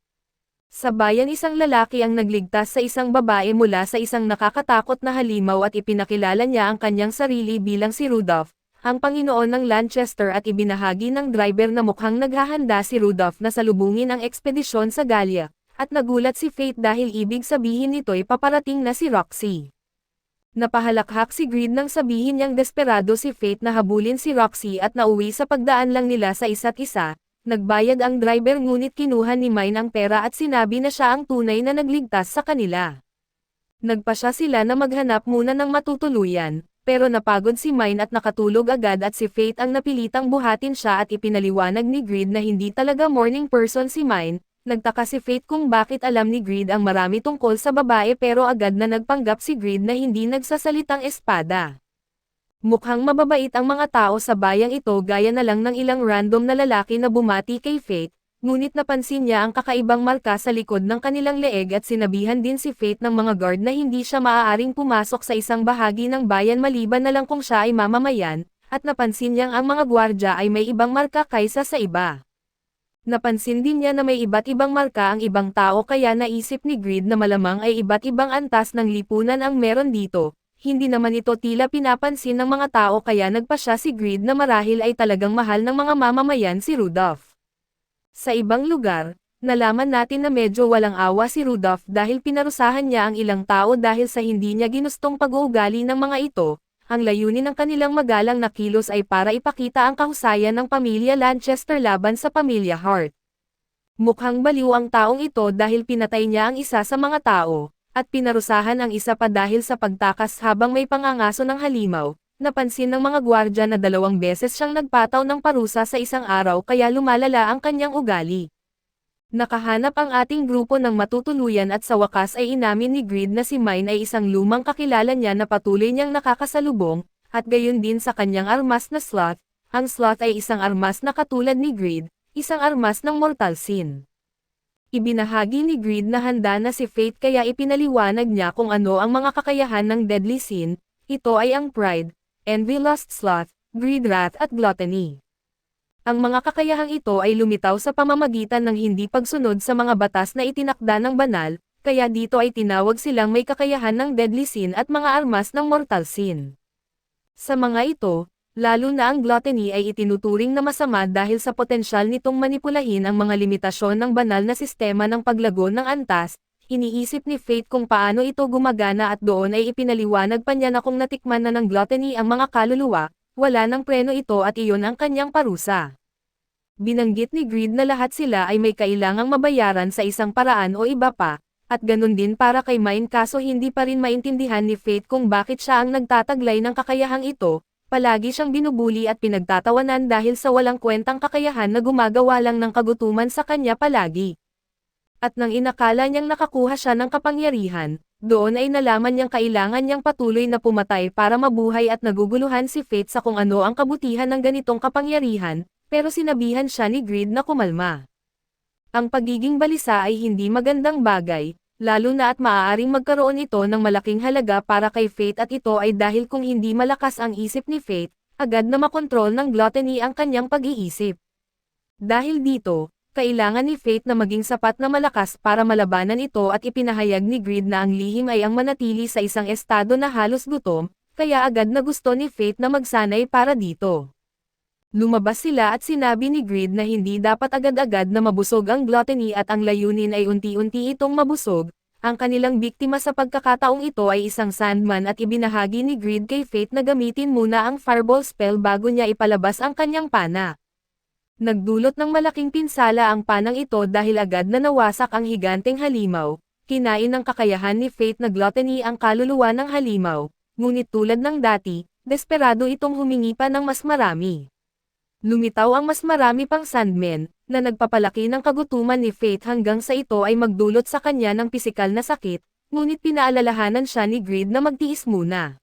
Sa bayan isang lalaki ang nagligtas sa isang babae mula sa isang nakakatakot na halimaw at ipinakilala niya ang kanyang sarili bilang si Rudolph, ang Panginoon ng Lanchester at ibinahagi ng driver na mukhang naghahanda si Rudolph na salubungin ang ekspedisyon sa Gallia. At nagulat si Faith dahil ibig sabihin nito'y paparating na si Roxy. Napahalakhak si Greed nang sabihin niyang desperado si Faith na habulin si Roxy at nauwi sa pagdaan lang nila sa isa't isa. Nagbayad ang driver ngunit kinuha ni Mine ang pera at sinabi na siya ang tunay na nagligtas sa kanila. Nagpasya sila na maghanap muna ng matutuluyan, pero napagod si Mine at nakatulog agad at si Faith ang napilitang buhatin siya at ipinaliwanag ni Greed na hindi talaga morning person si Mine. Nagtaka si Faith kung bakit alam ni Greed ang marami tungkol sa babae pero agad na nagpanggap si Greed na hindi nagsasalitang espada. Mukhang mababait ang mga tao sa bayang ito gaya na lang ng ilang random na lalaki na bumati kay Faith, ngunit napansin niya ang kakaibang marka sa likod ng kanilang leeg at sinabihan din si Faith ng mga guard na hindi siya maaaring pumasok sa isang bahagi ng bayan maliban na lang kung siya ay mamamayan, at napansin niyang ang mga gwardya ay may ibang marka kaysa sa iba. Napansin din niya na may iba't ibang marka ang ibang tao kaya naisip ni Greed na malamang ay iba't ibang antas ng lipunan ang meron dito. Hindi naman ito tila pinapansin ng mga tao kaya nagpasya si Greed na marahil ay talagang mahal ng mga mamamayan si Rudolph. Sa ibang lugar, nalaman natin na medyo walang awa si Rudolph dahil pinarusahan niya ang ilang tao dahil sa hindi niya ginustong pag-uugali ng mga ito. Ang layunin ng kanilang magalang na kilos ay para ipakita ang kahusayan ng pamilya Lanchester laban sa pamilya Hart. Mukhang baliw ang taong ito dahil pinatay niya ang isa sa mga tao, at pinarusahan ang isa pa dahil sa pagtakas habang may pangangaso ng halimaw. napansin ng mga gwardya na 2 beses siyang nagpataw ng parusa sa isang araw kaya lumalala ang kanyang ugali. Nakahanap ang ating grupo ng matutuluyan at sa wakas ay inamin ni Greed na si Mine ay isang lumang kakilala niya na patuloy niyang nakakasalubong, at gayon din sa kanyang armas na sloth. Ang sloth ay isang armas na katulad ni Greed, isang armas ng mortal sin. Ibinahagi ni Greed na handa na si Fate kaya ipinaliwanag niya kung ano ang mga kakayahan ng deadly sin. Ito ay ang pride, envy, lust, sloth, greed, wrath at gluttony. Ang mga kakayahang ito ay lumitaw sa pamamagitan ng hindi pagsunod sa mga batas na itinakda ng banal, kaya dito ay tinawag silang may kakayahan ng deadly sin at mga armas ng mortal sin. Sa mga ito, lalo na ang gluttony ay itinuturing na masama dahil sa potensyal nitong manipulahin ang mga limitasyon ng banal na sistema ng paglago ng antas. Iniisip ni Fate kung paano ito gumagana at doon ay ipinaliwanag pa niya na kung natikman na ng gluttony ang mga kaluluwa, wala ng preno ito at iyon ang kanyang parusa. Binanggit ni Greed na lahat sila ay may kailangang mabayaran sa isang paraan o iba pa, at ganun din para kay Mine kaso hindi pa rin maintindihan ni Fate kung bakit siya ang nagtataglay ng kakayahang ito, palagi siyang binubuli at pinagtatawanan dahil sa walang kwentang kakayahan na gumagawa lang ng kagutuman sa kanya palagi. At nang inakala niyang nakakuha siya ng kapangyarihan, doon ay nalaman niyang kailangan niyang patuloy na pumatay para mabuhay at naguguluhan si Fate sa kung ano ang kabutihan ng ganitong kapangyarihan, pero sinabihan siya ni Greed na kumalma. Ang pagiging balisa ay hindi magandang bagay, lalo na at maaaring magkaroon ito ng malaking halaga para kay Fate at ito ay dahil kung hindi malakas ang isip ni Fate, agad na makontrol ng gluttony ang kanyang pag-iisip. Dahil dito, kailangan ni Fate na maging sapat na malakas para malabanan ito at ipinahayag ni Greed na ang lihim ay ang manatili sa isang estado na halos gutom, kaya agad na gusto ni Fate na magsanay para dito. Lumabas sila at sinabi ni Greed na hindi dapat agad-agad na mabusog ang gluttony at ang layunin ay unti-unti itong mabusog. Ang kanilang biktima sa pagkakataong ito ay isang sandman at ibinahagi ni Greed kay Fate na gamitin muna ang fireball spell bago niya ipalabas ang kanyang pana. Nagdulot ng malaking pinsala ang panang ito dahil agad na nawasak ang higanteng halimaw, kinain ng kakayahan ni Fate na gluttony ang kaluluwa ng halimaw, ngunit tulad ng dati, desperado itong humingi pa ng mas marami. Lumitaw ang mas marami pang sandmen, na nagpapalaki ng kagutuman ni Fate hanggang sa ito ay magdulot sa kanya ng pisikal na sakit, ngunit pinaalalahanan siya ni Greed na magtiis muna.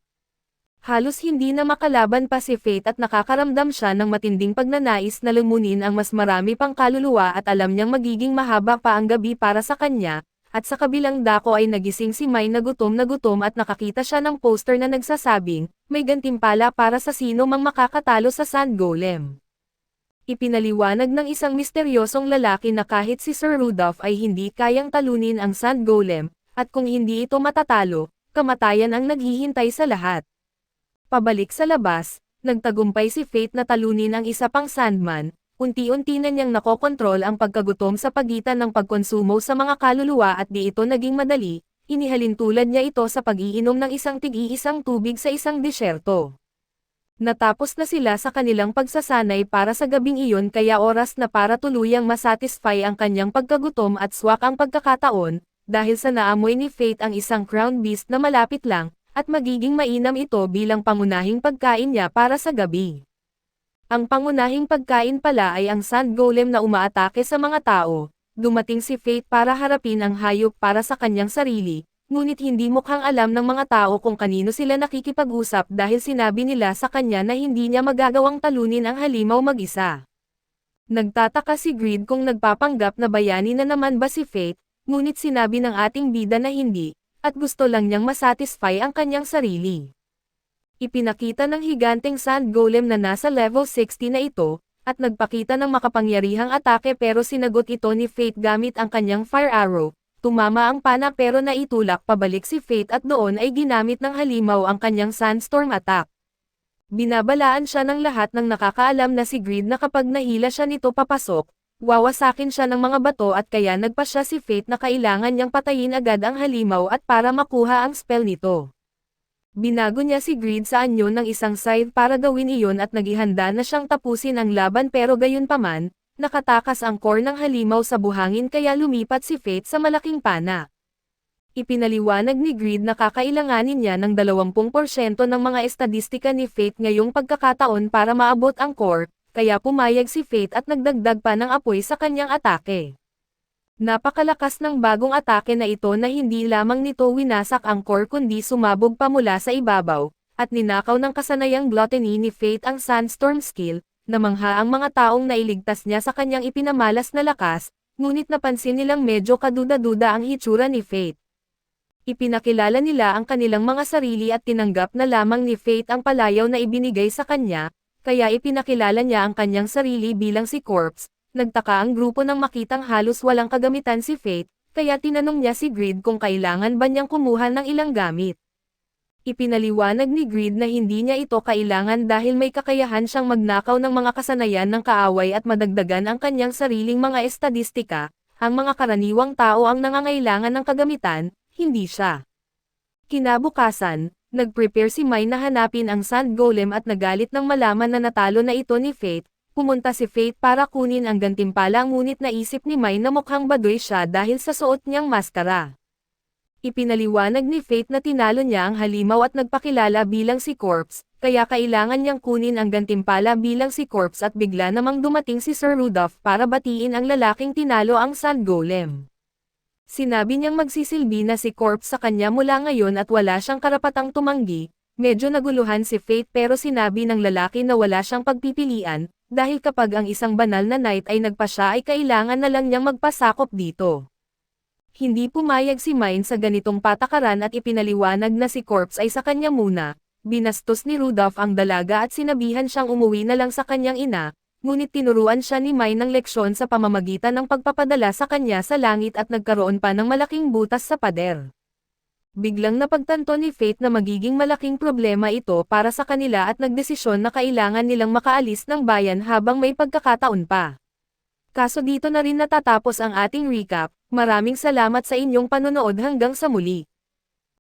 Halos hindi na makalaban pa si Fate at nakakaramdam siya ng matinding pagnanais na lumunin ang mas marami pang kaluluwa at alam niyang magiging mahaba pa ang gabi para sa kanya, at sa kabilang dako ay nagising si Mine na gutom at nakakita siya ng poster na nagsasabing, may gantimpala para sa sino mang makakatalo sa Sand Golem. Ipinaliwanag ng isang misteryosong lalaki na kahit si Sir Rudolph ay hindi kayang talunin ang Sand Golem, at kung hindi ito matatalo, kamatayan ang naghihintay sa lahat. Pabalik sa labas, nagtagumpay si Fate na talunin ang isa pang sandman, unti-unti na niyang nakokontrol ang pagkagutom sa pagitan ng pagkonsumo sa mga kaluluwa at di ito naging madali, inihalin tulad niya ito sa pag-iinom ng isang tig-iisang tubig sa isang disyerto. Natapos na sila sa kanilang pagsasanay para sa gabing iyon kaya oras na para tuluyang masatisfy ang kanyang pagkagutom at swak ang pagkakataon, dahil sa naamoy ni Fate ang isang crown beast na malapit lang, at magiging mainam ito bilang pangunahing pagkain niya para sa gabi. Ang pangunahing pagkain pala ay ang Sand Golem na umaatake sa mga tao. Dumating si Fate para harapin ang hayop para sa kanyang sarili, ngunit hindi mukhang alam ng mga tao kung kanino sila nakikipag-usap dahil sinabi nila sa kanya na hindi niya magagawang talunin ang halimaw mag-isa. Nagtataka si Greed kung nagpapanggap na bayani na naman ba si Fate, ngunit sinabi ng ating bida na hindi, at gusto lang niyang masatisfy ang kanyang sarili. Ipinakita ng higanteng Sand Golem na nasa level 60 na ito, at nagpakita ng makapangyarihang atake pero sinagot ito ni Fate gamit ang kanyang Fire Arrow. Tumama ang pana pero naitulak pabalik si Fate at doon ay ginamit ng halimaw ang kanyang Sandstorm attack. Binabalaan siya ng lahat ng nakakaalam na si Greed na kapag nahila siya nito papasok, wawasakin siya ng mga bato at kaya nagpa siya si Fate na kailangan niyang patayin agad ang halimaw at para makuha ang spell nito. Binago niya si Greed sa anyo ng isang scythe para gawin iyon at naghihanda na siyang tapusin ang laban pero gayunpaman, nakatakas ang core ng halimaw sa buhangin kaya lumipat si Fate sa malaking pana. Ipinaliwanag ni Greed na kakailanganin niya ng 20% ng mga estadistika ni Fate ngayong pagkakataon para maabot ang core, kaya pumayag si Fate at nagdagdag pa ng apoy sa kanyang atake. Napakalakas ng bagong atake na ito na hindi lamang nito winasak ang core kundi sumabog pa mula sa ibabaw, at ninakaw ng kasanayang gluttony ni Fate ang Sandstorm skill, namangha ang mga taong nailigtas niya sa kanyang ipinamalas na lakas, ngunit napansin nilang medyo kaduda-duda ang hitsura ni Fate. Ipinakilala nila ang kanilang mga sarili at tinanggap na lamang ni Fate ang palayaw na ibinigay sa kanya, kaya ipinakilala niya ang kanyang sarili bilang si Corpse. Nagtaka ang grupo nang makitang halos walang kagamitan si Fate, kaya tinanong niya si Greed kung kailangan ba niyang kumuha ng ilang gamit. Ipinaliwanag ni Greed na hindi niya ito kailangan dahil may kakayahan siyang magnakaw ng mga kasanayan ng kaaway at madagdagan ang kanyang sariling mga estadistika. Ang mga karaniwang tao ang nangangailangan ng kagamitan, hindi siya. Kinabukasan, nag-prepare si Mai na hanapin ang Sand Golem at nagalit nang malaman na natalo na ito ni Fate. Pumunta si Fate para kunin ang gantimpala ngunit naisip ni Mai na mukhang baduy siya dahil sa suot niyang maskara. Ipinaliwanag ni Fate na tinalo niya ang halimaw at nagpakilala bilang si Corpse, kaya kailangan niyang kunin ang gantimpala bilang si Corpse at bigla namang dumating si Sir Rudolph para batiin ang lalaking tinalo ang Sand Golem. Sinabi niyang magsisilbi na si Corpse sa kanya mula ngayon at wala siyang karapatang tumanggi. Medyo naguluhan si Fate pero sinabi ng lalaki na wala siyang pagpipilian, dahil kapag ang isang banal na knight ay nagpasya ay kailangan na lang niyang magpasakop dito. Hindi pumayag si Mine sa ganitong patakaran at ipinaliwanag na si Corpse ay sa kanya muna. Binastos ni Rudolph ang dalaga at sinabihan siyang umuwi na lang sa kanyang ina, ngunit tinuruan siya ni Mai ng leksyon sa pamamagitan ng pagpapadala sa kanya sa langit at nagkaroon pa ng malaking butas sa pader. Biglang napagtanto ni Fate na magiging malaking problema ito para sa kanila at nagdesisyon na kailangan nilang makaalis ng bayan habang may pagkakataon pa. Kaso dito na rin natatapos ang ating recap. Maraming salamat sa inyong panonood hanggang sa muli.